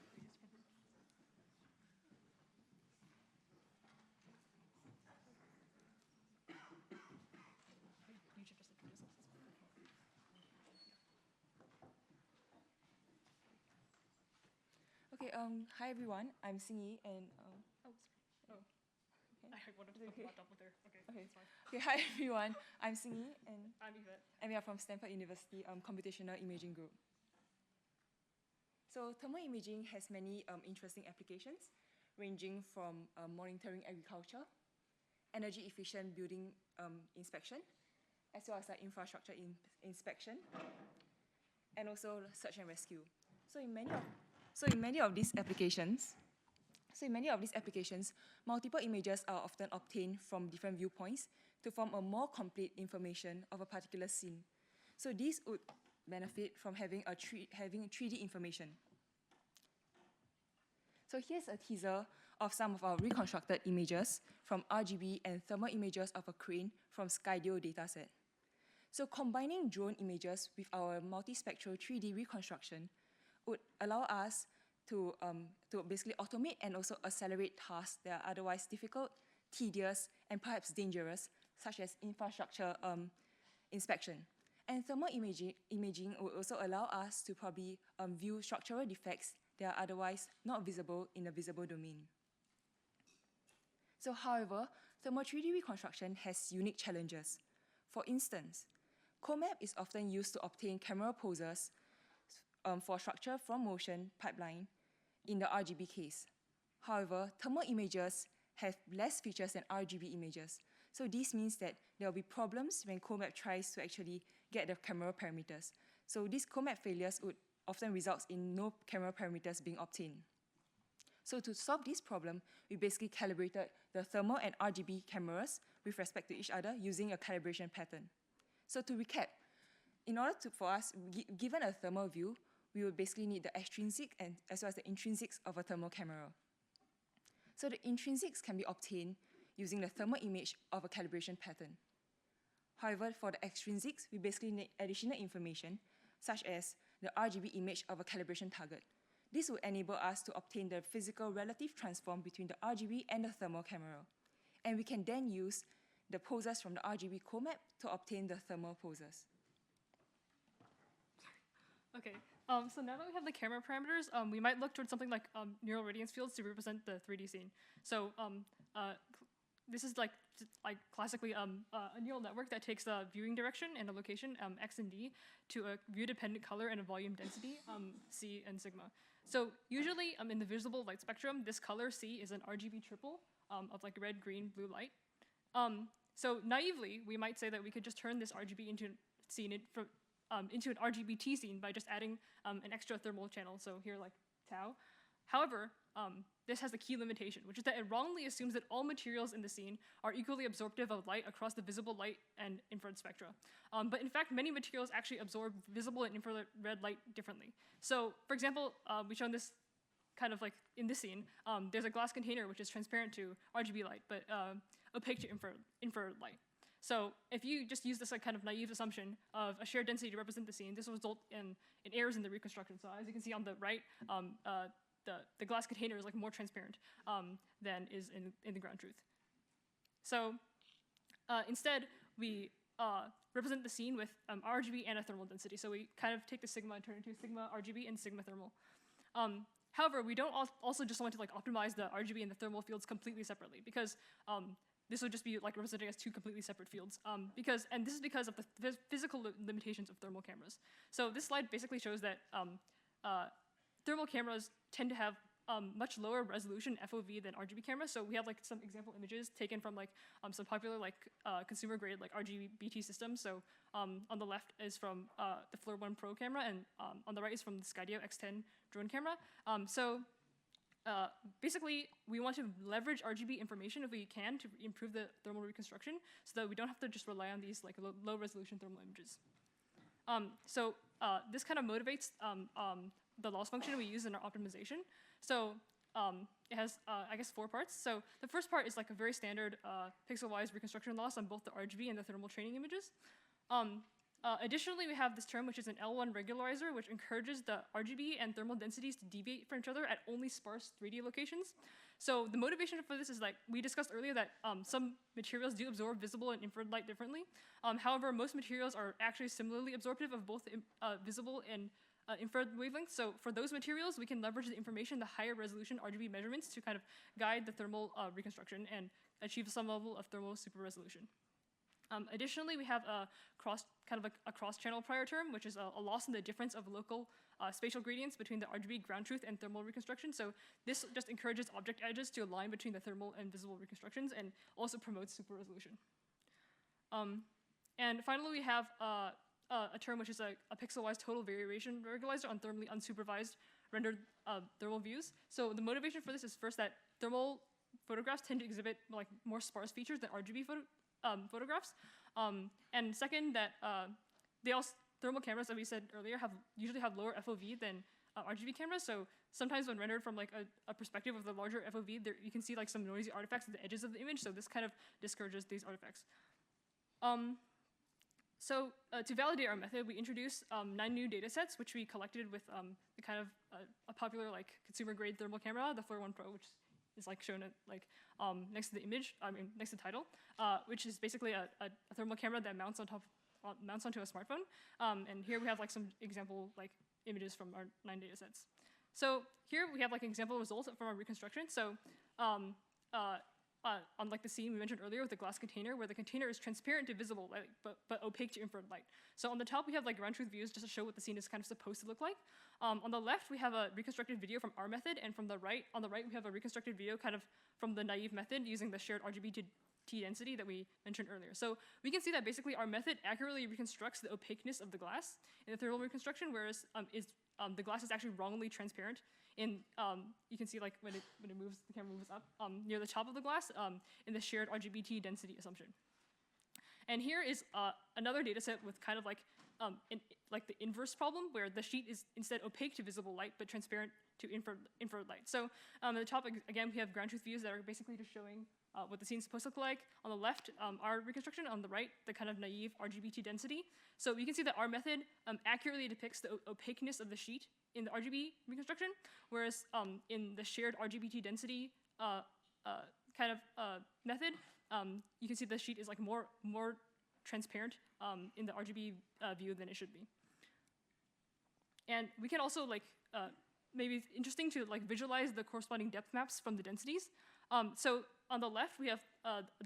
Okay, hi everyone, I'm Xin-Yi and I wanted to talk about double there. Okay, Okay. that's fine. okay, hi everyone, I'm Xin-Yi and I'm Yvette. we are from Stanford University Computational Imaging Group. So thermal imaging has many interesting applications, ranging from monitoring agriculture, energy efficient building inspection, as well as infrastructure inspection, and also search and rescue. So in many of these applications, multiple images are often obtained from different viewpoints to form a more complete information of a particular scene. So these would benefit from having 3D information. So here's a teaser of some of our reconstructed images from RGB and thermal images of a crane from Skydio dataset. So combining drone images with our multispectral 3D reconstruction would allow us to basically automate and also accelerate tasks that are otherwise difficult, tedious, and perhaps dangerous, such as infrastructure inspection. And thermal imaging will also allow us to probably view structural defects that are otherwise not visible in the visible domain. So however, thermal 3D reconstruction has unique challenges. For instance, COMAP is often used to obtain camera poses for structure from motion pipeline in the RGB case. However, thermal images have less features than RGB images. So this means that there will be problems when COMAP tries to actually get the camera parameters. So these COMAP failures would often result in no camera parameters being obtained. So to solve this problem, we basically calibrated the thermal and RGB cameras with respect to each other using a calibration pattern. So to recap, in order for us, given a thermal view, we would basically need the extrinsic and as well as the intrinsics of a thermal camera. So the intrinsics can be obtained using the thermal image of a calibration pattern. However, for the extrinsics, we basically need additional information, such as the RGB image of a calibration target. This will enable us to obtain the physical relative transform between the RGB and the thermal camera. And we can then use the poses from the RGB COMAP to obtain the thermal poses. Okay, so now that we have the camera parameters, we might look towards something like neural radiance fields to represent the 3D scene. So this is like classically a neural network that takes the viewing direction and a location, x and d, to a view-dependent color and a volume density, c and sigma. So usually in the visible light spectrum, this color c is an RGB triple of like red, green, blue light. So naively, we might say that we could just turn this RGB into into an RGBT scene by just adding an extra thermal channel, so here like tau. However, this has a key limitation, which is that it wrongly assumes that all materials in the scene are equally absorptive of light across the visible light and infrared spectra. But in fact, many materials actually absorb visible and infrared light differently. So for example, we've shown this kind of like in this scene. There's a glass container which is transparent to RGB light, but opaque to infrared light. So if you just use this like kind of naive assumption of a shared density to represent the scene, this will result in errors in the reconstruction. So as you can see on the right, the glass container is like more transparent than is in the ground truth. So instead, we represent the scene with RGB and a thermal density. So we kind of take the sigma and turn it into sigma RGB and sigma thermal. However, we don't also just want to like optimize the RGB and the thermal fields completely separately, because this would just be like representing as two completely separate fields. And this is because of the physical limitations of thermal cameras. So this slide basically shows that thermal cameras tend to have much lower resolution FOV than RGB cameras. So we have like some example images taken from like some popular like consumer grade like RGBT systems. So on the left is from the FLIR 1 Pro camera, and on the right is from the Skydio X10 drone camera. Basically, we want to leverage RGB information if we can to improve the thermal reconstruction, so that we don't have to just rely on these like low resolution thermal images. This kind of motivates the loss function we use in our optimization. So it has, I guess, 4 parts. So the first part is like a very standard pixel-wise reconstruction loss on both the RGB and the thermal training images. Additionally, we have this term, which is an L1 regularizer, which encourages the RGB and thermal densities to deviate from each other at only sparse 3D locations. So the motivation for this is like we discussed earlier that some materials do absorb visible and infrared light differently. However, most materials are actually similarly absorptive of both visible and infrared wavelengths. So for those materials, we can leverage the information, the higher resolution RGB measurements, to kind of guide the thermal reconstruction and achieve some level of thermal super resolution. Additionally, we have a cross-channel prior term, which is a loss in the difference of local spatial gradients between the RGB ground truth and thermal reconstruction. So this just encourages object edges to align between the thermal and visible reconstructions, and also promotes super resolution. And finally, we have a term which is a pixel-wise total variation regularizer on thermally unsupervised rendered thermal views. So the motivation for this is first that thermal photographs tend to exhibit like more sparse features than RGB photographs, and second that thermal cameras, as we said earlier, usually have lower FOV than RGB cameras. So sometimes when rendered from like a perspective of the larger FOV, you can see like some noisy artifacts at the edges of the image. So this kind of discourages these artifacts. To validate our method, we introduced 9 new data sets, which we collected with the kind of a popular like consumer grade thermal camera, the FLIR 1 Pro, which is like shown at like next to the image, next to the title, which is basically a thermal camera that mounts onto a smartphone. And here we have like some example like images from our 9 data sets. So here we have like an example results from our reconstruction. So on like the scene we mentioned earlier with the glass container, where the container is transparent to visible light, but opaque to infrared light. So on the top we have like ground truth views just to show what the scene is kind of supposed to look like. On the left we have a reconstructed video from our method, and on the right we have a reconstructed video kind of from the naive method using the shared RGB to T density that we mentioned earlier. So we can see that basically our method accurately reconstructs the opaqueness of the glass in the thermal reconstruction, whereas the glass is actually wrongly transparent. You can see like when it moves, the camera moves up near the top of the glass in the shared RGBT density assumption. And here is another data set with kind of like the inverse problem, where the sheet is instead opaque to visible light but transparent to infrared light. So at the top, again, we have ground truth views that are basically just showing what the scene is supposed to look like. On the left, our reconstruction. On the right, the kind of naive RGBT density. So you can see that our method accurately depicts the opaqueness of the sheet in the RGB reconstruction, whereas in the shared RGBT density method, you can see the sheet is like more transparent in the RGB view than it should be. And we can also like maybe it's interesting to like visualize the corresponding depth maps from the densities. So on the left, we have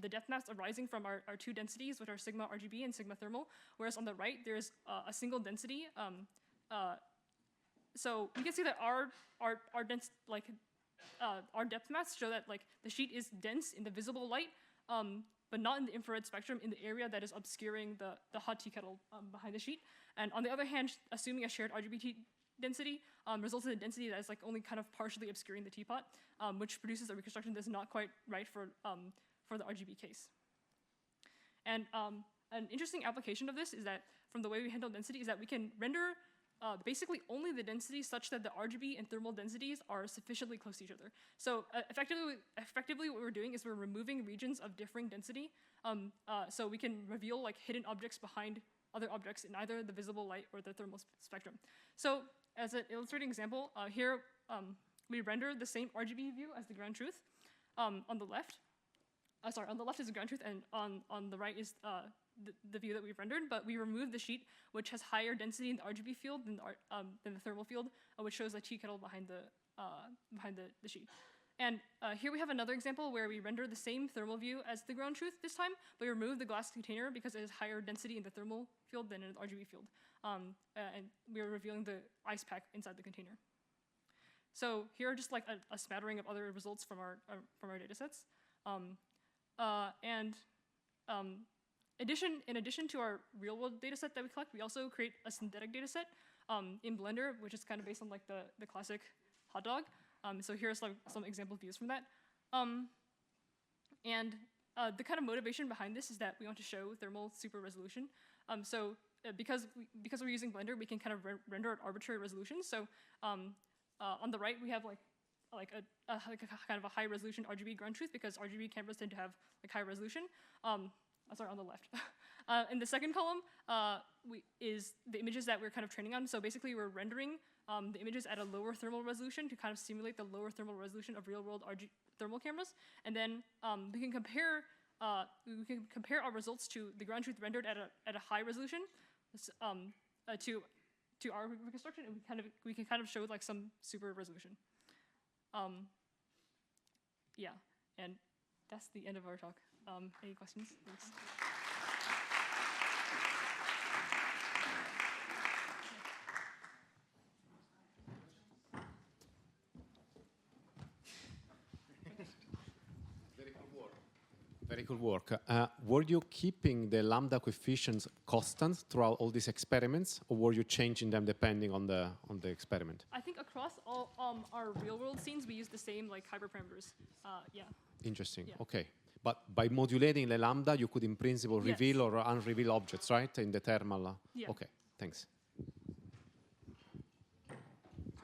the depth maps arising from our 2 densities, which are sigma RGB and sigma thermal, whereas on the right, there's a single density. So we can see that our depth maps show that like the sheet is dense in the visible light, but not in the infrared spectrum in the area that is obscuring the hot tea kettle behind the sheet. And on the other hand, assuming a shared RGBT density results in a density that is like only kind of partially obscuring the teapot, which produces a reconstruction that's not quite right for the RGB case. And an interesting application of this is that from the way we handle density is that we can render basically only the densities such that the RGB and thermal densities are sufficiently close to each other. So effectively what we're doing is we're removing regions of differing density, so we can reveal like hidden objects behind other objects in either the visible light or the thermal spectrum. So as an illustrating example, here we render the same RGB view as the ground truth on the left. On the left is the ground truth, and on the right is the view that we've rendered, but we removed the sheet which has higher density in the RGB field than the thermal field, which shows a tea kettle behind the sheet. And here we have another example where we render the same thermal view as the ground truth this time, but we remove the glass container because it has higher density in the thermal field than in the RGB field. And we are revealing the ice pack inside the container. So here are just like a smattering of other results from our data sets. In addition to our real world data set that we collect, we also create a synthetic data set in Blender, which is kind of based on like the classic hot dog. So here's like some example views from that. The kind of motivation behind this is that we want to show thermal super resolution. Because we're using Blender, we can kind of render at arbitrary resolutions. So on the right, we have like a kind of a high resolution RGB ground truth because RGB cameras tend to have like high resolution. Sorry, on the left. In the second column is the images that we're kind of training on. So basically, we're rendering the images at a lower thermal resolution to kind of simulate the lower thermal resolution of real-world thermal cameras, and then we can compare our results to the ground truth rendered at a high resolution to our reconstruction, and we can kind of show like some super resolution. Yeah, and that's the end of our talk. Any questions? Thanks. Very cool work. Were you keeping the lambda coefficients constant throughout all these experiments, or were you changing them depending on the experiment? I think across all our real-world scenes, we use the same like hyperparameters. Yeah. Interesting. Yeah. Okay. But by modulating the lambda, you could in principle reveal or unreveal objects, right? In the thermal. Yeah. Okay. Thanks. So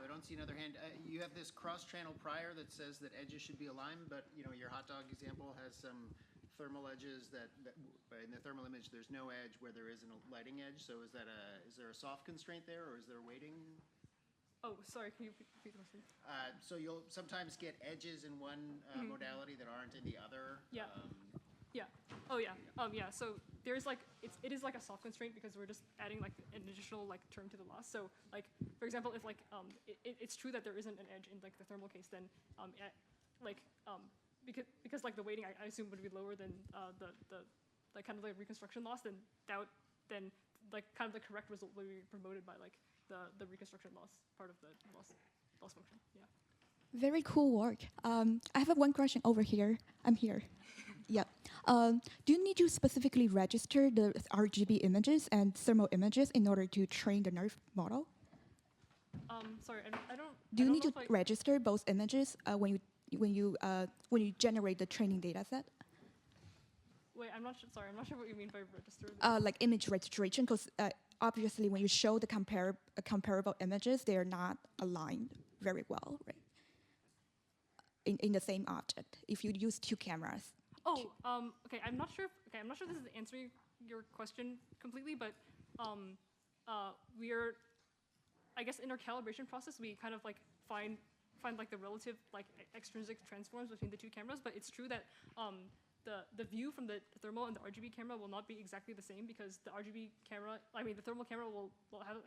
I don't see another hand. You have this cross-channel prior that says that edges should be aligned, but you know your hot dog example has some thermal edges that in the thermal image there's no edge where there isn't a lighting edge. So is there a soft constraint there, or is there weighting? Oh, sorry. Can you repeat the question? So you'll sometimes get edges in one modality that aren't in the other. Yeah. Yeah. Oh yeah. Yeah. So there's like it is like a soft constraint because we're just adding like an additional like term to the loss. So like for example, if like it's true that there isn't an edge in like the thermal case, then because like the weighting I assume would be lower than the like kind of like reconstruction loss, then then like kind of the correct result will be promoted by like the reconstruction loss part of the loss function. Yeah. Very cool work. I have one question over here. I'm here. Yeah. Do you need to specifically register the RGB images and thermal images in order to train the NeRF model? Sorry, I don't. Do you need to register both images when you generate the training data set? Wait, I'm not sure. Sorry, I'm not sure what you mean by registered. Like image registration, because obviously when you show the comparable images, they are not aligned very well, right? In the same object, if you use two cameras. Oh, okay. I'm not sure. I'm not sure this is answering your question completely, but we're, I guess, in our calibration process, we kind of like find like the relative like extrinsic transforms between the two cameras. But it's true that the view from the thermal and the RGB camera will not be exactly the same because the RGB camera, I mean, the thermal camera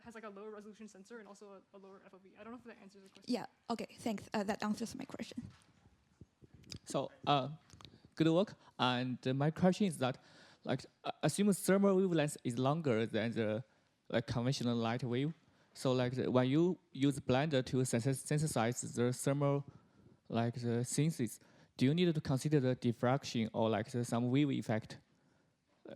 has like a lower resolution sensor and also a lower FOV. I don't know if that answers the question. Yeah. Okay. Thanks. That answers my question. So, good work. And my question is that, like, assume thermal wavelength is longer than the like conventional light wave. So, like, when you use Blender to synthesize the thermal, like the synthesis, do you need to consider the diffraction or like some wave effect,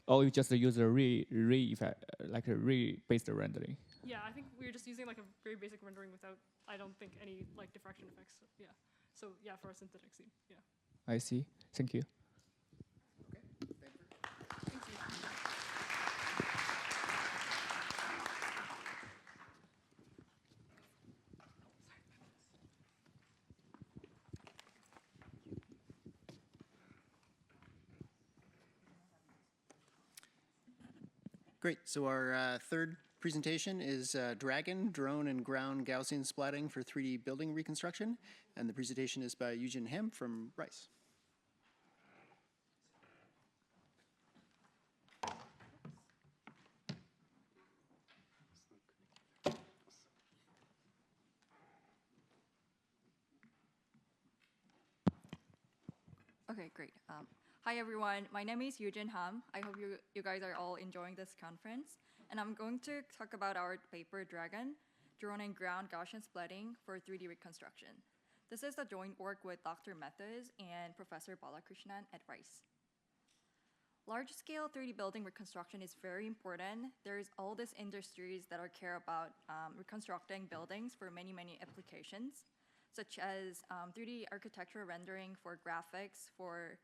or you just use a ray effect, like a ray-based rendering? Yeah, I think we're just using like a very basic rendering without, I don't think, any like diffraction effects. So, yeah. So yeah, for a synthetic scene. Yeah. I see. Thank you. Okay. Thank you. Great. So our third presentation is Dragon, Drone, and Ground Gaussian Splatting for 3D Building Reconstruction. And the presentation is by Yujin Hem from Rice. Okay, great. Hi, everyone. My name is Yujin. I hope you guys are all enjoying this conference. And I'm going to talk about our paper, Dragon, Drone and Ground Gaussian Splatting for 3D Reconstruction. This is a joint work with Dr. Mathis and Professor Balakrishnan at Rice. Large-scale 3D building reconstruction is very important. There's all these industries that are care about reconstructing buildings for many, many applications, such as 3D architecture rendering for graphics, for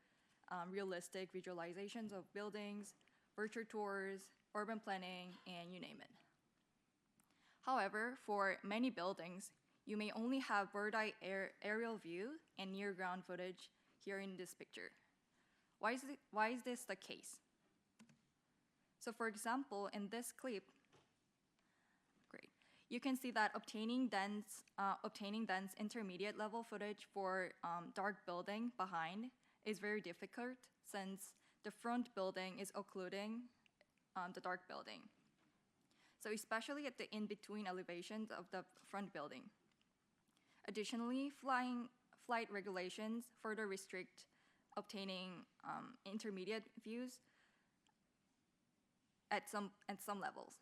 realistic visualizations of buildings, virtual tours, urban planning, and you name it. However, for many buildings, you may only have bird's-eye aerial view and near-ground footage here in this picture. Why is this the case? So for example, in this clip, great, you can see that obtaining dense intermediate level footage for dark building behind is very difficult since the front building is occluding the dark building. So especially at the in-between elevations of the front building. Additionally, flight regulations further restrict obtaining intermediate views at some levels.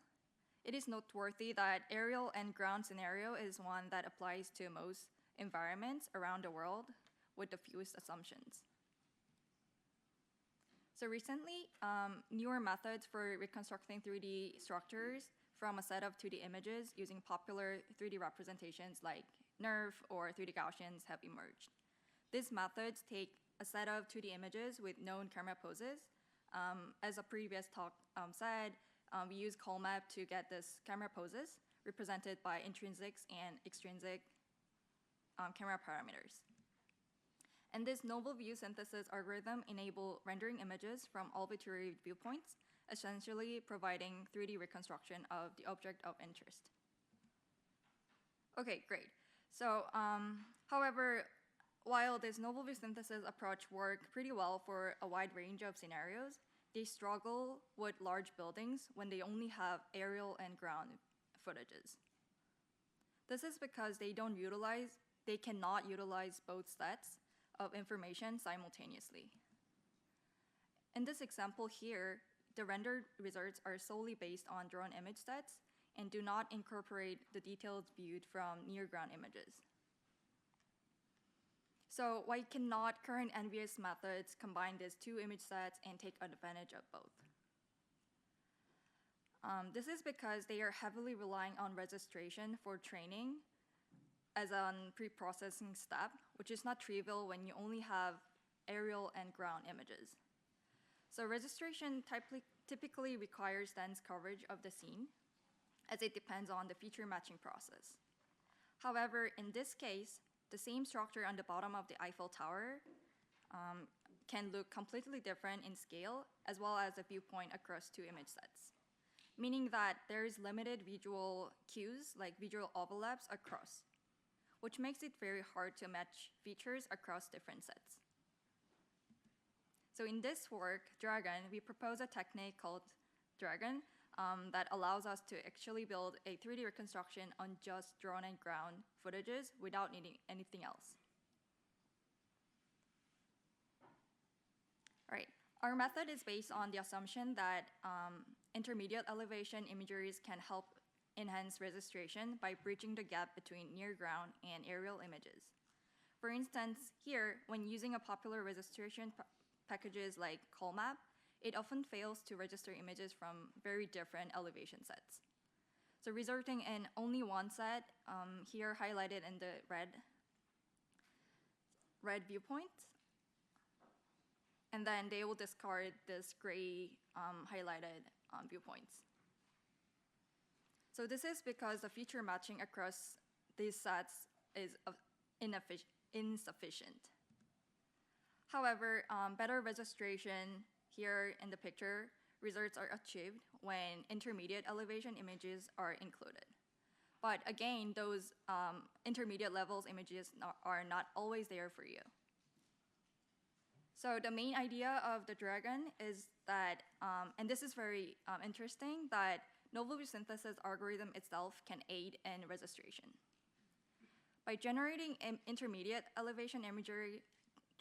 It is noteworthy that aerial and ground scenario is one that applies to most environments around the world with the fewest assumptions. So recently, newer methods for reconstructing 3D structures from a set of 2D images using popular 3D representations like NeRF or 3D Gaussians have emerged. These methods take a set of 2D images with known camera poses. As a previous talk said, we use CalMap to get this camera poses represented by intrinsic and extrinsic camera parameters. And this novel view synthesis algorithm enable rendering images from arbitrary viewpoints, essentially providing 3D reconstruction of the object of interest. Okay, great. So, however, while this novel view synthesis approach work pretty well for a wide range of scenarios, they struggle with large buildings when they only have aerial and ground footages. This is because they cannot utilize both sets of information simultaneously. In this example here, the rendered results are solely based on drone image sets and do not incorporate the details viewed from near-ground images. So why cannot current NVS methods combine these two image sets and take advantage of both? This is because they are heavily relying on registration for training as a pre-processing step, which is not trivial when you only have aerial and ground images. So registration typically requires dense coverage of the scene, as it depends on the feature matching process. However, in this case, the same structure on the bottom of the Eiffel Tower can look completely different in scale, as well as a viewpoint across two image sets, meaning that there is limited visual cues, like visual overlaps across, which makes it very hard to match features across different sets. So in this work, Dragon, we propose a technique called Dragon that allows us to actually build a 3D reconstruction on just drone and ground footages without needing anything else. All right, our method is based on the assumption that intermediate elevation imageries can help enhance registration by bridging the gap between near ground and aerial images. For instance, here, when using a popular registration packages like CalMap, it often fails to register images from very different elevation sets. So resulting in only one set, here highlighted in the red viewpoint, and then they will discard this gray highlighted viewpoints. So this is because the feature matching across these sets is insufficient. However, better registration here in the picture results are achieved when intermediate elevation images are included. But again, those intermediate levels images are not always there for you. So the main idea of the Dragon is that, and this is very interesting, that novel view synthesis algorithm itself can aid in registration. By generating intermediate elevation imagery,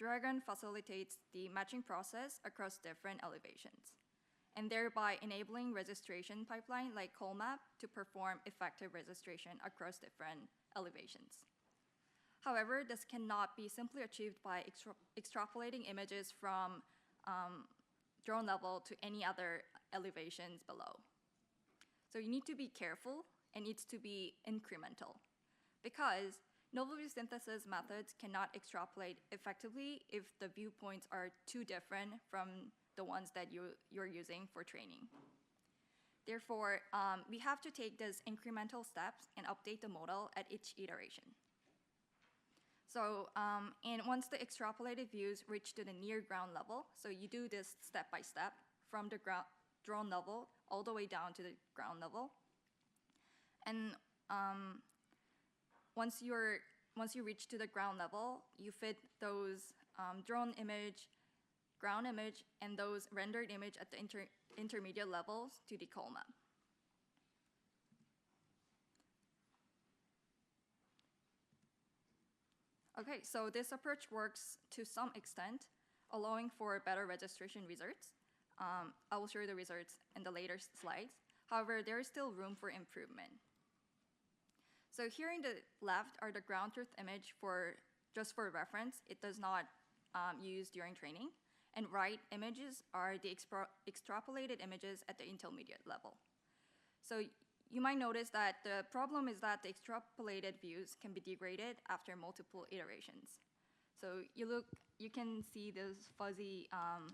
Dragon facilitates the matching process across different elevations, and thereby enabling registration pipeline like ColMap to perform effective registration across different elevations. However, this cannot be simply achieved by extrapolating images from drone level to any other elevations below. So you need to be careful, and needs to be incremental, because novel view synthesis methods cannot extrapolate effectively if the viewpoints are too different from the ones that you're using for training. Therefore, we have to take these incremental steps and update the model at each iteration. So, and once the extrapolated views reach to the near ground level, so you do this step by step from the drone level all the way down to the ground level. And once you reach to the ground level, you fit those drone image, ground image, and those rendered image at the intermediate levels to the ColMap. Okay, so this approach works to some extent, allowing for better registration results. I will show you the results in the later slides. However, there is still room for improvement. So here in the left are the ground truth image just for reference. It does not use during training. And right images are the extrapolated images at the intermediate level. So you might notice that the problem is that the extrapolated views can be degraded after multiple iterations. So you can see those fuzzy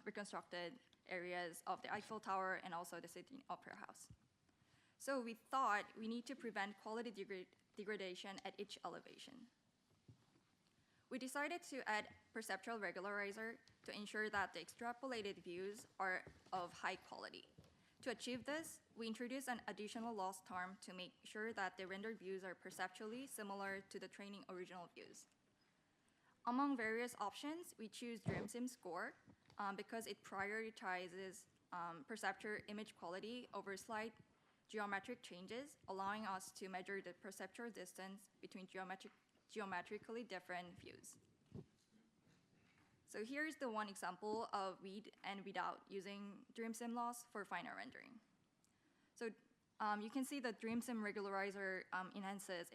reconstructed areas of the Eiffel Tower and also the Sydney Opera House. So we thought we need to prevent quality degradation at each elevation. We decided to add perceptual regularizer to ensure that the extrapolated views are of high quality. To achieve this, we introduced an additional loss term to make sure that the rendered views are perceptually similar to the training original views. Among various options, we choose DreamSim score because it prioritizes perceptual image quality over slight geometric changes, allowing us to measure the perceptual distance between geometrically different views. So here's the one example of with and without using DreamSim loss for finer rendering. So you can see the DreamSim regularizer enhances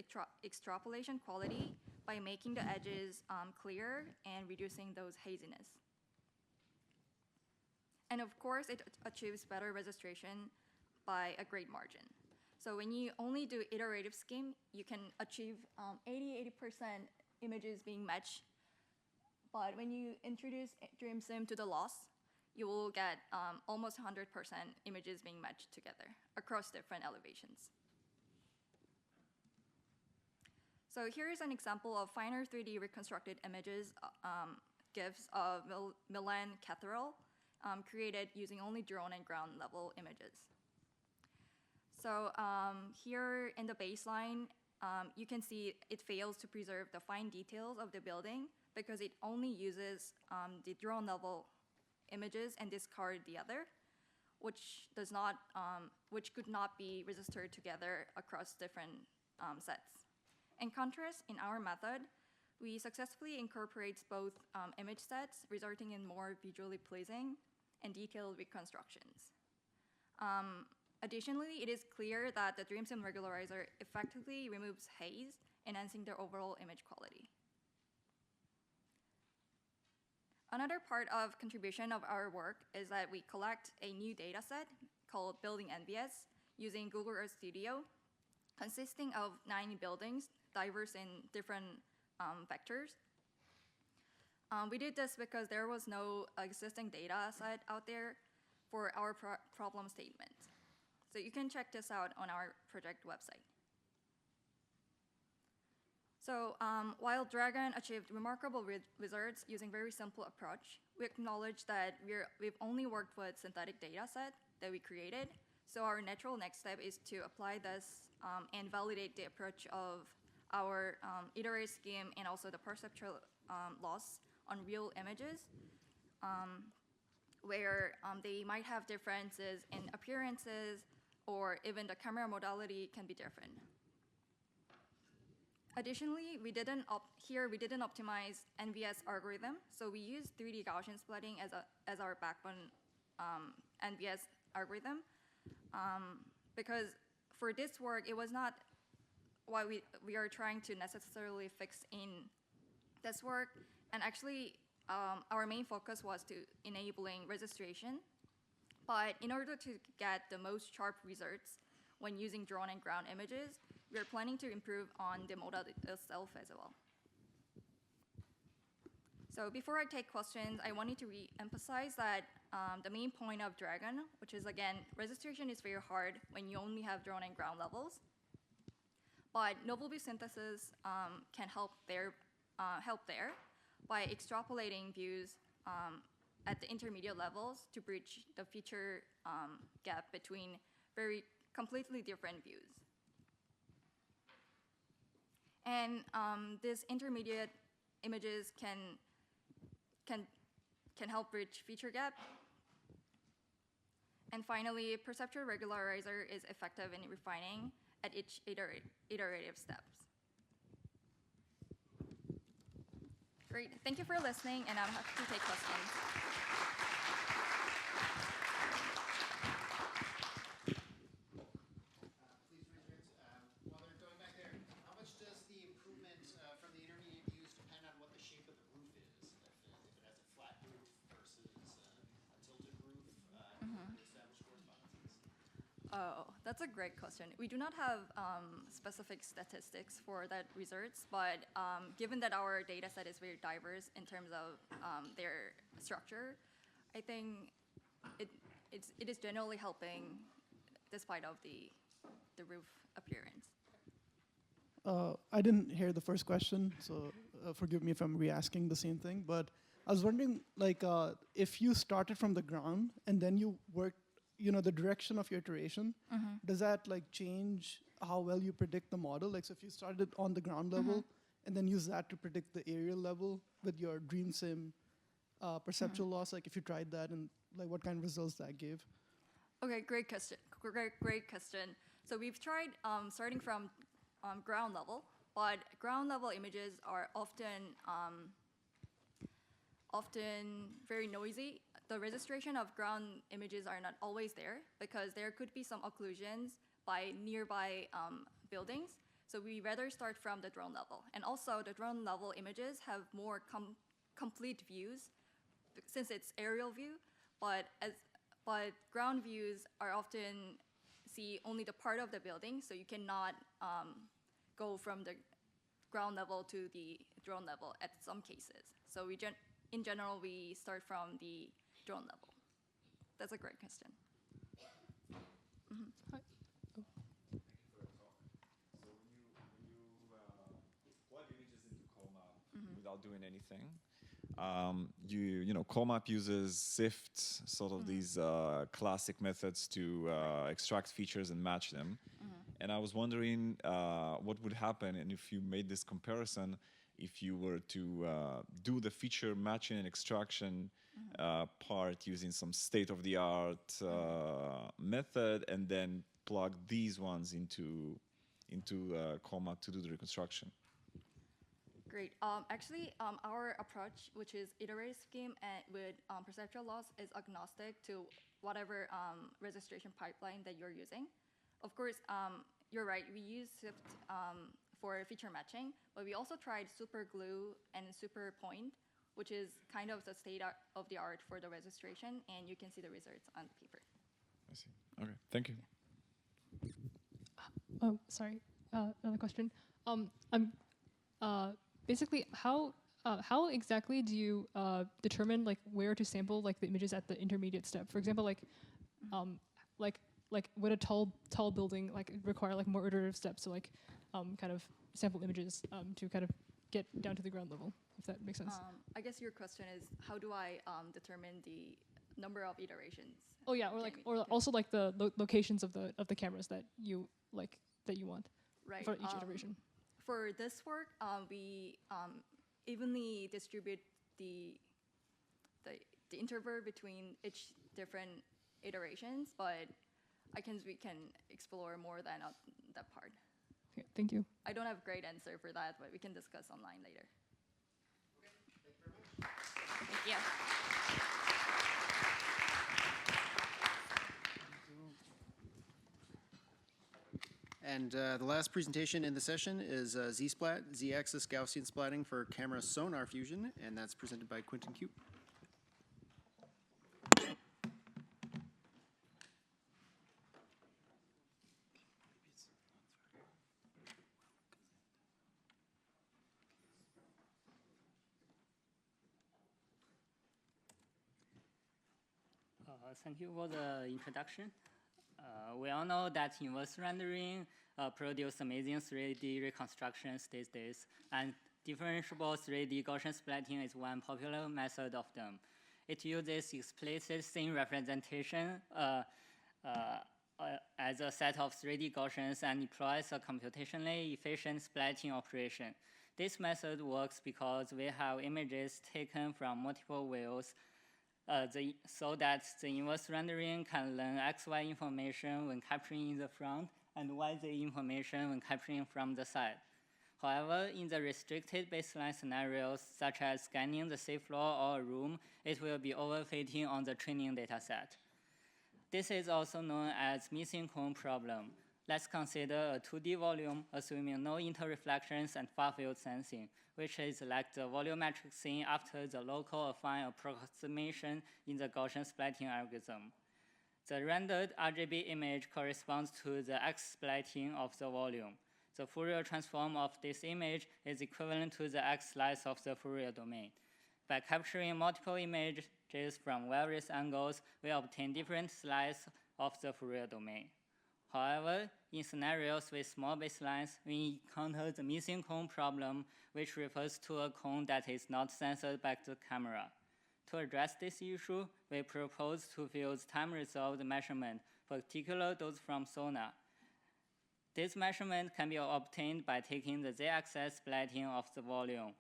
extrapolation quality by making the edges clear and reducing those haziness. And of course, it achieves better registration by a great margin. So when you only do iterative scheme, you can achieve 80% images being matched. But when you introduce DreamSim to the loss, you will get almost 100% images being matched together across different elevations. So here is an example of finer 3D reconstructed images, GIFs of Milan Cathedral, created using only drone and ground level images. So here in the baseline, you can see it fails to preserve the fine details of the building because it only uses the drone level images and discard the other, which could not be registered together across different sets. In contrast, in our method, we successfully incorporate both image sets, resulting in more visually pleasing and detailed reconstructions. Additionally, it is clear that the DreamSim regularizer effectively removes haze, enhancing the overall image quality. Another part of contribution of our work is that we collect a new data set called Building NVS using Google Earth Studio, consisting of 9 buildings, diverse in different vectors. We did this because there was no existing data set out there for our problem statement. So you can check this out on our project website. So while Dragon achieved remarkable results using very simple approach, we acknowledge that we've only worked with synthetic data set that we created. So our natural next step is to apply this and validate the approach of our iterative scheme and also the perceptual loss on real images, where they might have differences in appearances or even the camera modality can be different. Additionally, we didn't optimize NVS algorithm, so we used 3D Gaussian splatting as our backbone NVS algorithm, because for this work, it was not what we are trying to necessarily fix in this work, and actually, our main focus was to enabling registration, but in order to get the most sharp results when using drone and ground images, we are planning to improve on the model itself as well. So before I take questions, I wanted to re-emphasize that the main point of Dragon, which is again, registration is very hard when you only have drone and ground levels. But novel view synthesis can help there by extrapolating views at the intermediate levels to bridge the feature gap between completely different views. And these intermediate images can help bridge feature gap. And finally, perceptual regularizer is effective in refining at each iterative steps. Great, thank you for listening, and I'm happy to take questions. Please raise your hands. While they're going back there, how much does the improvement from the intermediate views depend on what the shape of the roof is? If it has a flat roof versus a tilted roof, establish correspondences? Oh, that's a great question. We do not have specific statistics for that results, but given that our data set is very diverse in terms of their structure, I think it is generally helping despite of the roof appearance. I didn't hear the first question, so forgive me if I'm re-asking the same thing, but I was wondering, like, if you started from the ground and then you worked, the direction of your iteration, does that like change how well you predict the model? Like, so if you started on the ground level and then use that to predict the aerial level with your dream sim perceptual loss, like if you tried that, and like what kind of results that gave? Okay, great question. Great question. So we've tried starting from ground level, but ground level images are often very noisy. The registration of ground images are not always there because there could be some occlusions by nearby buildings. So we rather start from the drone level. And also the drone level images have more complete views since it's aerial view, but ground views are often see only the part of the building, so you cannot go from the ground level to the drone level at some cases. So in general, we start from the drone level. That's a great question. Hi. Thank you for your talk. So when you plug images into CoMap without doing anything, CoMap uses SIFT, sort of these classic methods to extract features and match them. And I was wondering what would happen, and if you made this comparison, if you were to do the feature matching and extraction part using some state-of-the-art method, and then plug these ones into CoMap to do the reconstruction. Great. Actually, our approach, which is iterative scheme with perceptual loss, is agnostic to whatever registration pipeline that you're using. Of course, you're right, we use SIFT for feature matching, but we also tried super glue and super point, which is kind of the state of the art for the registration, and you can see the results on the paper. I see. Okay, thank you. Oh, sorry. Another question. Basically, how exactly do you determine like where to sample like the images at the intermediate step? For example, like would a tall building like require like more iterative steps to like kind of sample images to kind of get down to the ground level, if that makes sense? I guess your question is how do I determine the number of iterations? Oh yeah, or also like the locations of the cameras that you want for each iteration. For this work, we evenly distribute the interval between each different iterations, but we can explore more than that part. Okay, thank you. I don't have a great answer for that, but we can discuss online later. Thank you. And the last presentation in the session is Z-Splat, Z-axis Gaussian splatting for camera-sonar fusion, and that's presented by Quentin Cute. Thank you for the introduction. We all know that inverse rendering produces amazing 3D reconstructions these days, and differentiable 3D Gaussian splatting is one popular method of them. It uses explicit scene representation as a set of 3D Gaussians and employs a computationally efficient splatting operation. This method works because we have images taken from multiple views so that the inverse rendering can learn XY information when capturing in the front and YZ information when capturing from the side. However, in the restricted baseline scenarios, such as scanning the seafloor or a room, it will be overfitting on the training dataset. This is also known as missing cone problem. Let's consider a 2D volume, assuming no interreflections and far-field sensing, which is like the volumetric scene after the local affine approximation in the Gaussian splatting algorithm. The rendered RGB image corresponds to the X splatting of the volume. The Fourier transform of this image is equivalent to the X slice of the Fourier domain. By capturing multiple images from various angles, we obtain different slices of the Fourier domain. However, in scenarios with small baselines, we encounter the missing cone problem, which refers to a cone that is not censored back to the camera. To address this issue, we propose to use time-resolved measurement, particularly those from sonar. This measurement can be obtained by taking the z-axis splatting of the volume,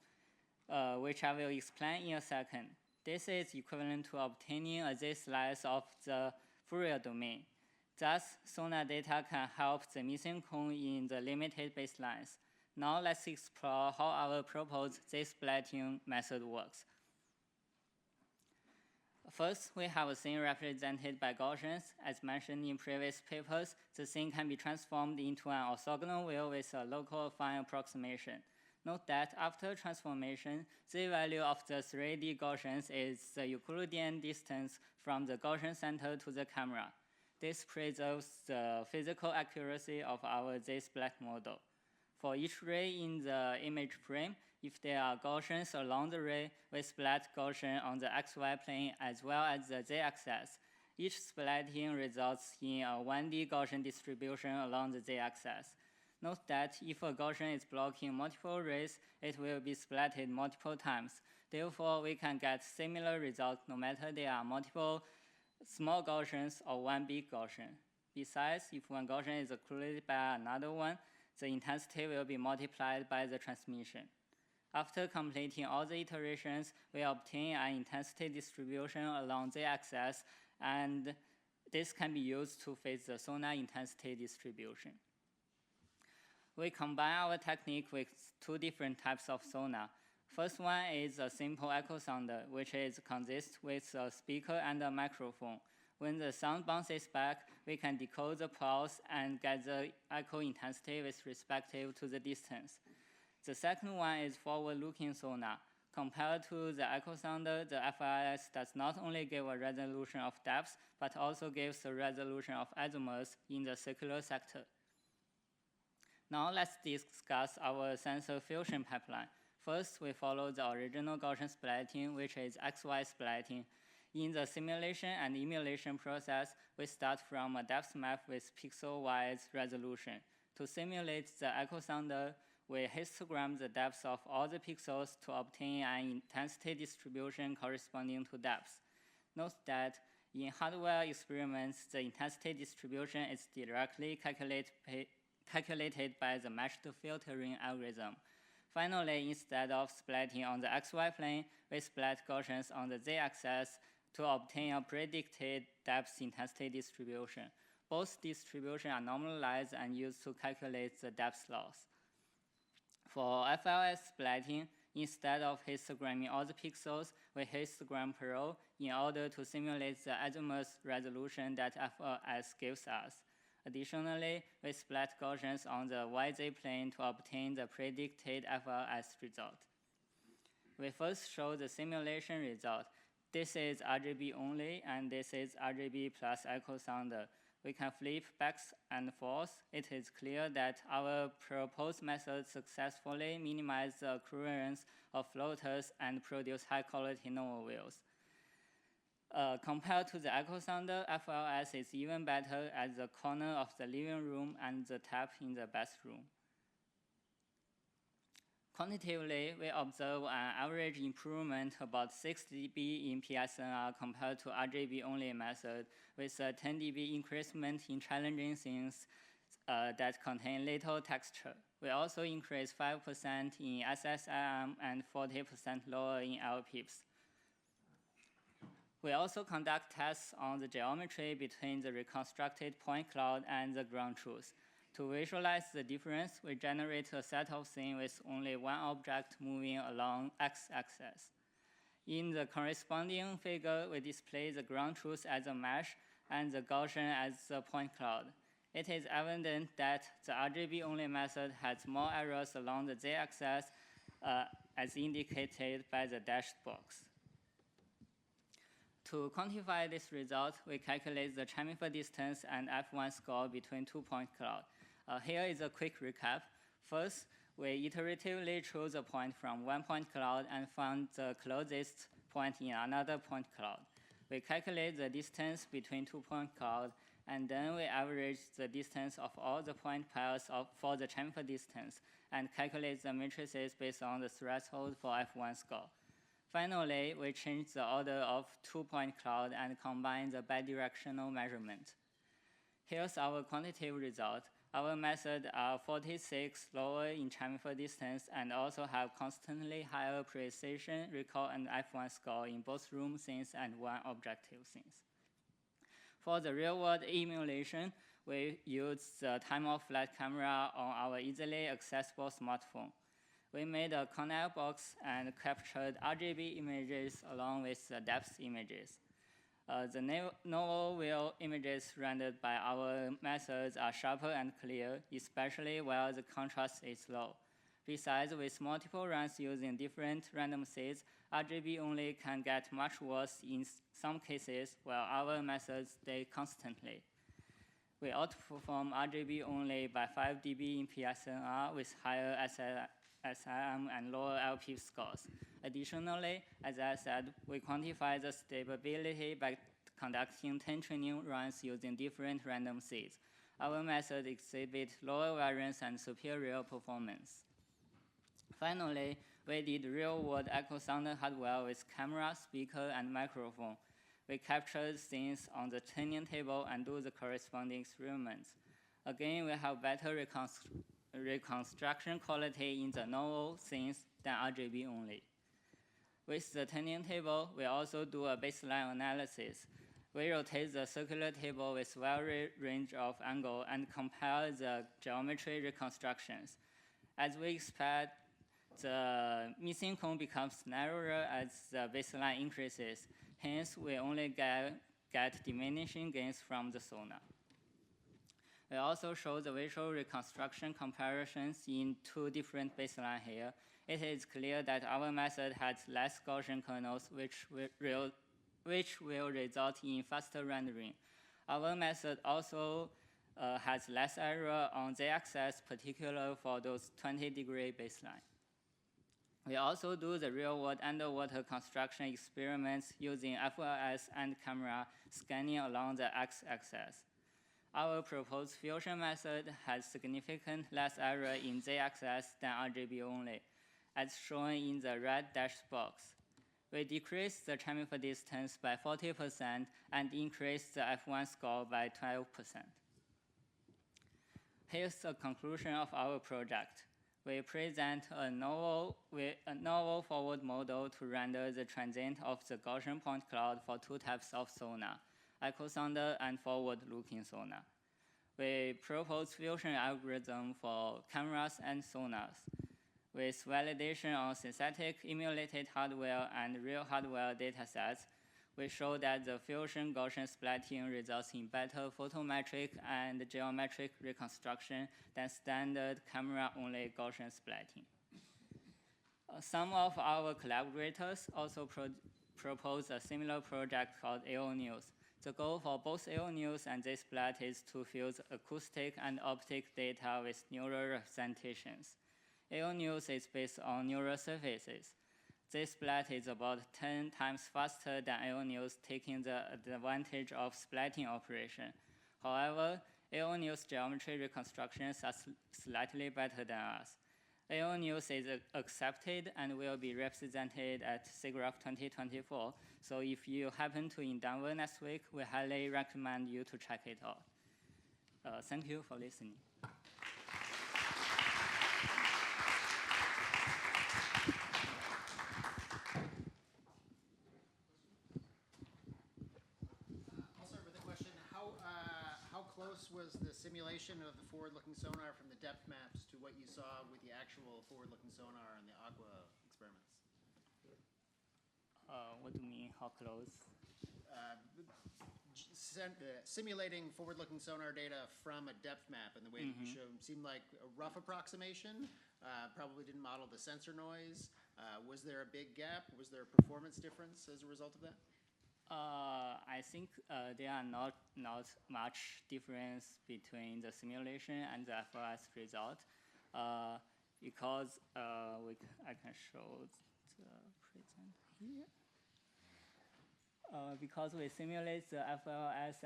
which I will explain in a second. This is equivalent to obtaining a z-slice of the Fourier domain. Thus, sonar data can help the missing cone in the limited baselines. Now let's explore how our proposed Z-splatting method works. First, we have a scene represented by Gaussians. As mentioned in previous papers, the scene can be transformed into an orthogonal view with a local affine approximation. Note that after transformation, the value of the 3D Gaussians is the Euclidean distance from the Gaussian center to the camera. This preserves the physical accuracy of our Z-splat model. For each ray in the image frame, if there are Gaussians along the ray, we splat Gaussian on the XY plane as well as the Z-axis. Each splatting results in a 1D Gaussian distribution along the Z-axis. Note that if a Gaussian is blocking multiple rays, it will be splatted multiple times. Therefore, we can get similar results no matter there are multiple small Gaussians or one big Gaussian. Besides, if one Gaussian is occluded by another one, the intensity will be multiplied by the transmission. After completing all the iterations, we obtain an intensity distribution along the axis, and this can be used to fit the sonar intensity distribution. We combine our technique with two different types of sonar. First one is a simple echo sounder, which consists with a speaker and a microphone. When the sound bounces back, we can decode the pulse and get the echo intensity with respect to the distance. The second one is forward-looking sonar. Compared to the echo sounder, the FIS does not only give a resolution of depth, but also gives a resolution of azimuths in the circular sector. Now let's discuss our sensor fusion pipeline. First, we follow the original Gaussian splatting, which is XY splatting. In the simulation and emulation process, we start from a depth map with pixel-wise resolution. To simulate the echo sounder, we histogram the depth of all the pixels to obtain an intensity distribution corresponding to depth. Note that in hardware experiments, the intensity distribution is directly calculated by the meshed filtering algorithm. Finally, instead of splatting on the XY plane, we splat Gaussians on the Z-axis to obtain a predicted depth intensity distribution. both distributions are normalized and used to calculate the depth loss. For FLS splatting, instead of histogramming all the pixels, we histogram per row in order to simulate the azimuth resolution that FLS gives us. Additionally, we splat Gaussians on the YZ plane to obtain the predicted FLS result. We first show the simulation result. This is RGB only, and this is RGB plus echo sounder. We can flip back and forth. It is clear that our proposed method successfully minimizes the occurrence of floaters and produce high-quality normal views. Compared to the echo sounder, FLS is even better at the corner of the living room and the tap in the bathroom. Quantitatively, we observe an average improvement about 6 dB in PSNR compared to RGB-only method, with a 10 dB increasement in challenging scenes that contain little texture. We also increase 5% in SSIM and 40% lower in LPIPs. We also conduct tests on the geometry between the reconstructed point cloud and the ground truth. To visualize the difference, we generate a set of scenes with only one object moving along x-axis. In the corresponding figure, we display the ground truth as a mesh and the Gaussian as the point cloud. It is evident that the RGB-only method has more errors along the z-axis as indicated by the dashed box. To quantify this result, we calculate the chamfer distance and F1 score between 2 point clouds. Here is a quick recap. First, we iteratively choose a point from one point cloud and find the closest point in another point cloud. We calculate the distance between 2 point clouds, and then we average the distance of all the point pairs for the chamfer distance and calculate the matrices based on the threshold for F1 score. Finally, we change the order of 2 point cloud and combine the bidirectional measurement. Here's our quantitative result. Our methods are 46 lower in chamfer distance and also have constantly higher precision, recall, and F1 score in both room scenes and one objective scenes. For the real-world emulation, we use the time-of-flight camera on our easily accessible smartphone. We made a cornell box and captured RGB images along with the depth images. The novel wheel images rendered by our methods are sharper and clear, especially where the contrast is low. Besides, with multiple runs using different random seeds, RGB only can get much worse in some cases, while our methods stay constantly. We outperform RGB only by 5 dB in PSNR with higher SIM and lower LP scores. Additionally, as I said, we quantify the stability by conducting 10 training runs using different random seeds. Our method exhibits lower variance and superior performance. Finally, we did real-world echo sounder hardware with camera, speaker, and microphone. We captured scenes on the Technion table and do the corresponding experiments. Again, we have better reconstruction quality in the novel scenes than RGB only. With the Technion table, we also do a baseline analysis. We rotate the circular table with wide range of angle and compare the geometry reconstructions. As we expect, the missing cone becomes narrower as the baseline increases. Hence, we only get diminishing gains from the sonar. We also show the visual reconstruction comparisons in 2 different baselines here. It is clear that our method has less Gaussian kernels, which will result in faster rendering. Our method also has less error on the axis, particularly for those 20-degree baseline. We also do the real-world underwater construction experiments using FLS and camera scanning along the x-axis. Our proposed fusion method has significant less error in z-axis than RGB only, as shown in the red dashed box. We decrease the chamfer distance by 40% and increase the F1 score by 12%. Here's the conclusion of our project. We present a novel forward model to render the transient of the Gaussian point cloud for 2 types of sonar, echo sounder and forward-looking sonar. we propose fusion algorithm for cameras and sonars. With validation on synthetic emulated hardware and real hardware datasets, we show that the fusion Gaussian splatting results in better photometric and geometric reconstruction than standard camera-only Gaussian splatting. Some of our collaborators also propose a similar project called AO-News. The goal for both AO-News and Z-Splat is to fuse acoustic and optic data with neural representations. AO-News is based on neural surfaces. Z-Splat is about 10 times faster than AO-News, taking the advantage of splatting operation. However, AO-News geometry reconstructions are slightly better than us. AO-News is accepted and will be represented at SIGGRAPH 2024. So if you happen to in Denver next week, we highly recommend you to check it out. Thank you for listening. I'll start with a question. How close was the simulation of the forward-looking sonar from the depth maps to what you saw with the actual forward-looking sonar and the Aqua experiments? What do you mean, how close? Simulating forward-looking sonar data from a depth map and the way that you showed seemed like a rough approximation. Probably didn't model the sensor noise. Was there a big gap? Was there a performance difference as a result of that? I think there are not much difference between the simulation and the FOS result because I can show the present here. Because we simulate the FLS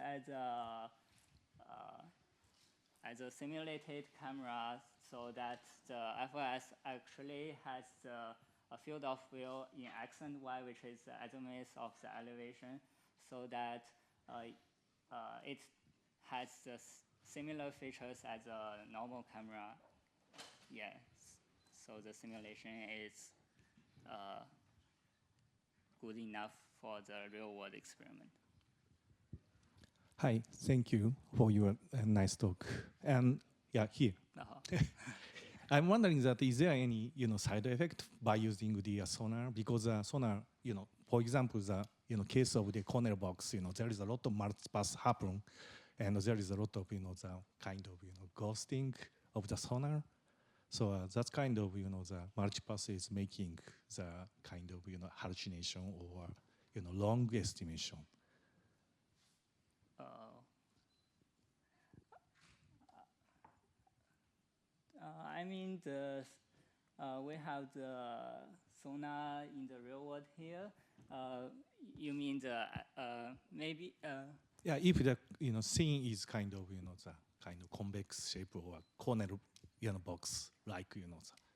as a simulated camera, so that the FLS actually has a field of view in X and Y, which is the azimuth of the elevation, so that it has the similar features as a normal camera. Yes, so the simulation is good enough for the real-world experiment. Hi, thank you for your nice talk. And yeah, here. I'm wondering that is there any side effect by using the sonar? Because sonar, for example, the case of the corner box, there is a lot of multipass happen, and there is a lot of the kind of ghosting of the sonar. So that's kind of the multipass is making the kind of hallucination or long estimation. I mean, we have the sonar in the real world here. You mean the maybe? Yeah, if the scene is kind of the kind of convex shape or corner box like the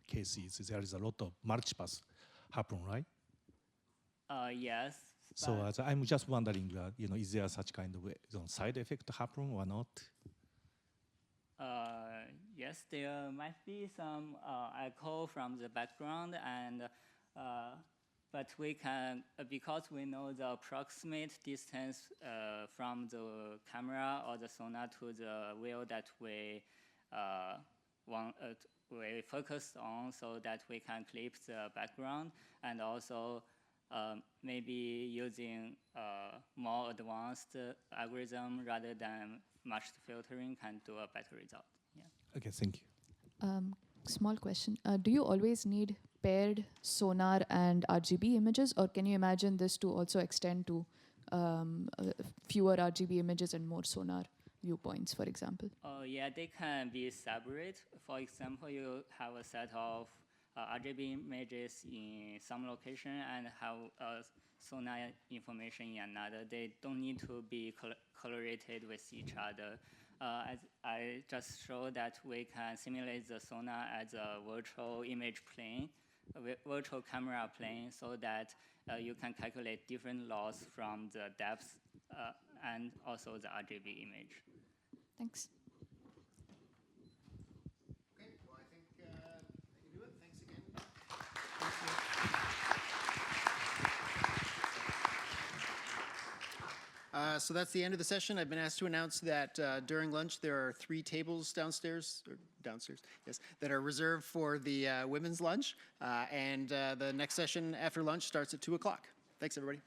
cases, there is a lot of multipass happen, right? Yes. So I'm just wondering, is there such kind of side effect happen or not? Yes, there might be some echo from the background, and but we can because we know the approximate distance from the camera or the sonar to the wheel that we we focus on, so that we can clip the background, and also maybe using more advanced algorithm rather than matched filtering can do a better result. Yeah. Okay, thank you. Small question. Do you always need paired sonar and RGB images, or can you imagine this to also extend to fewer RGB images and more sonar viewpoints, for example? Yeah, they can be separate. For example, you have a set of RGB images in some location and have sonar information in another. They don't need to be correlated with each other. As I just showed that we can simulate the sonar as a virtual image plane, a virtual camera plane, so that you can calculate different loss from the depth and also the RGB image. Thanks. Okay, well, I think I can do it. Thanks again. So that's the end of the session. I've been asked to announce that during lunch there are 3 tables downstairs, yes, that are reserved for the women's lunch. And the next session after lunch starts at 2 o'clock. Thanks, everybody.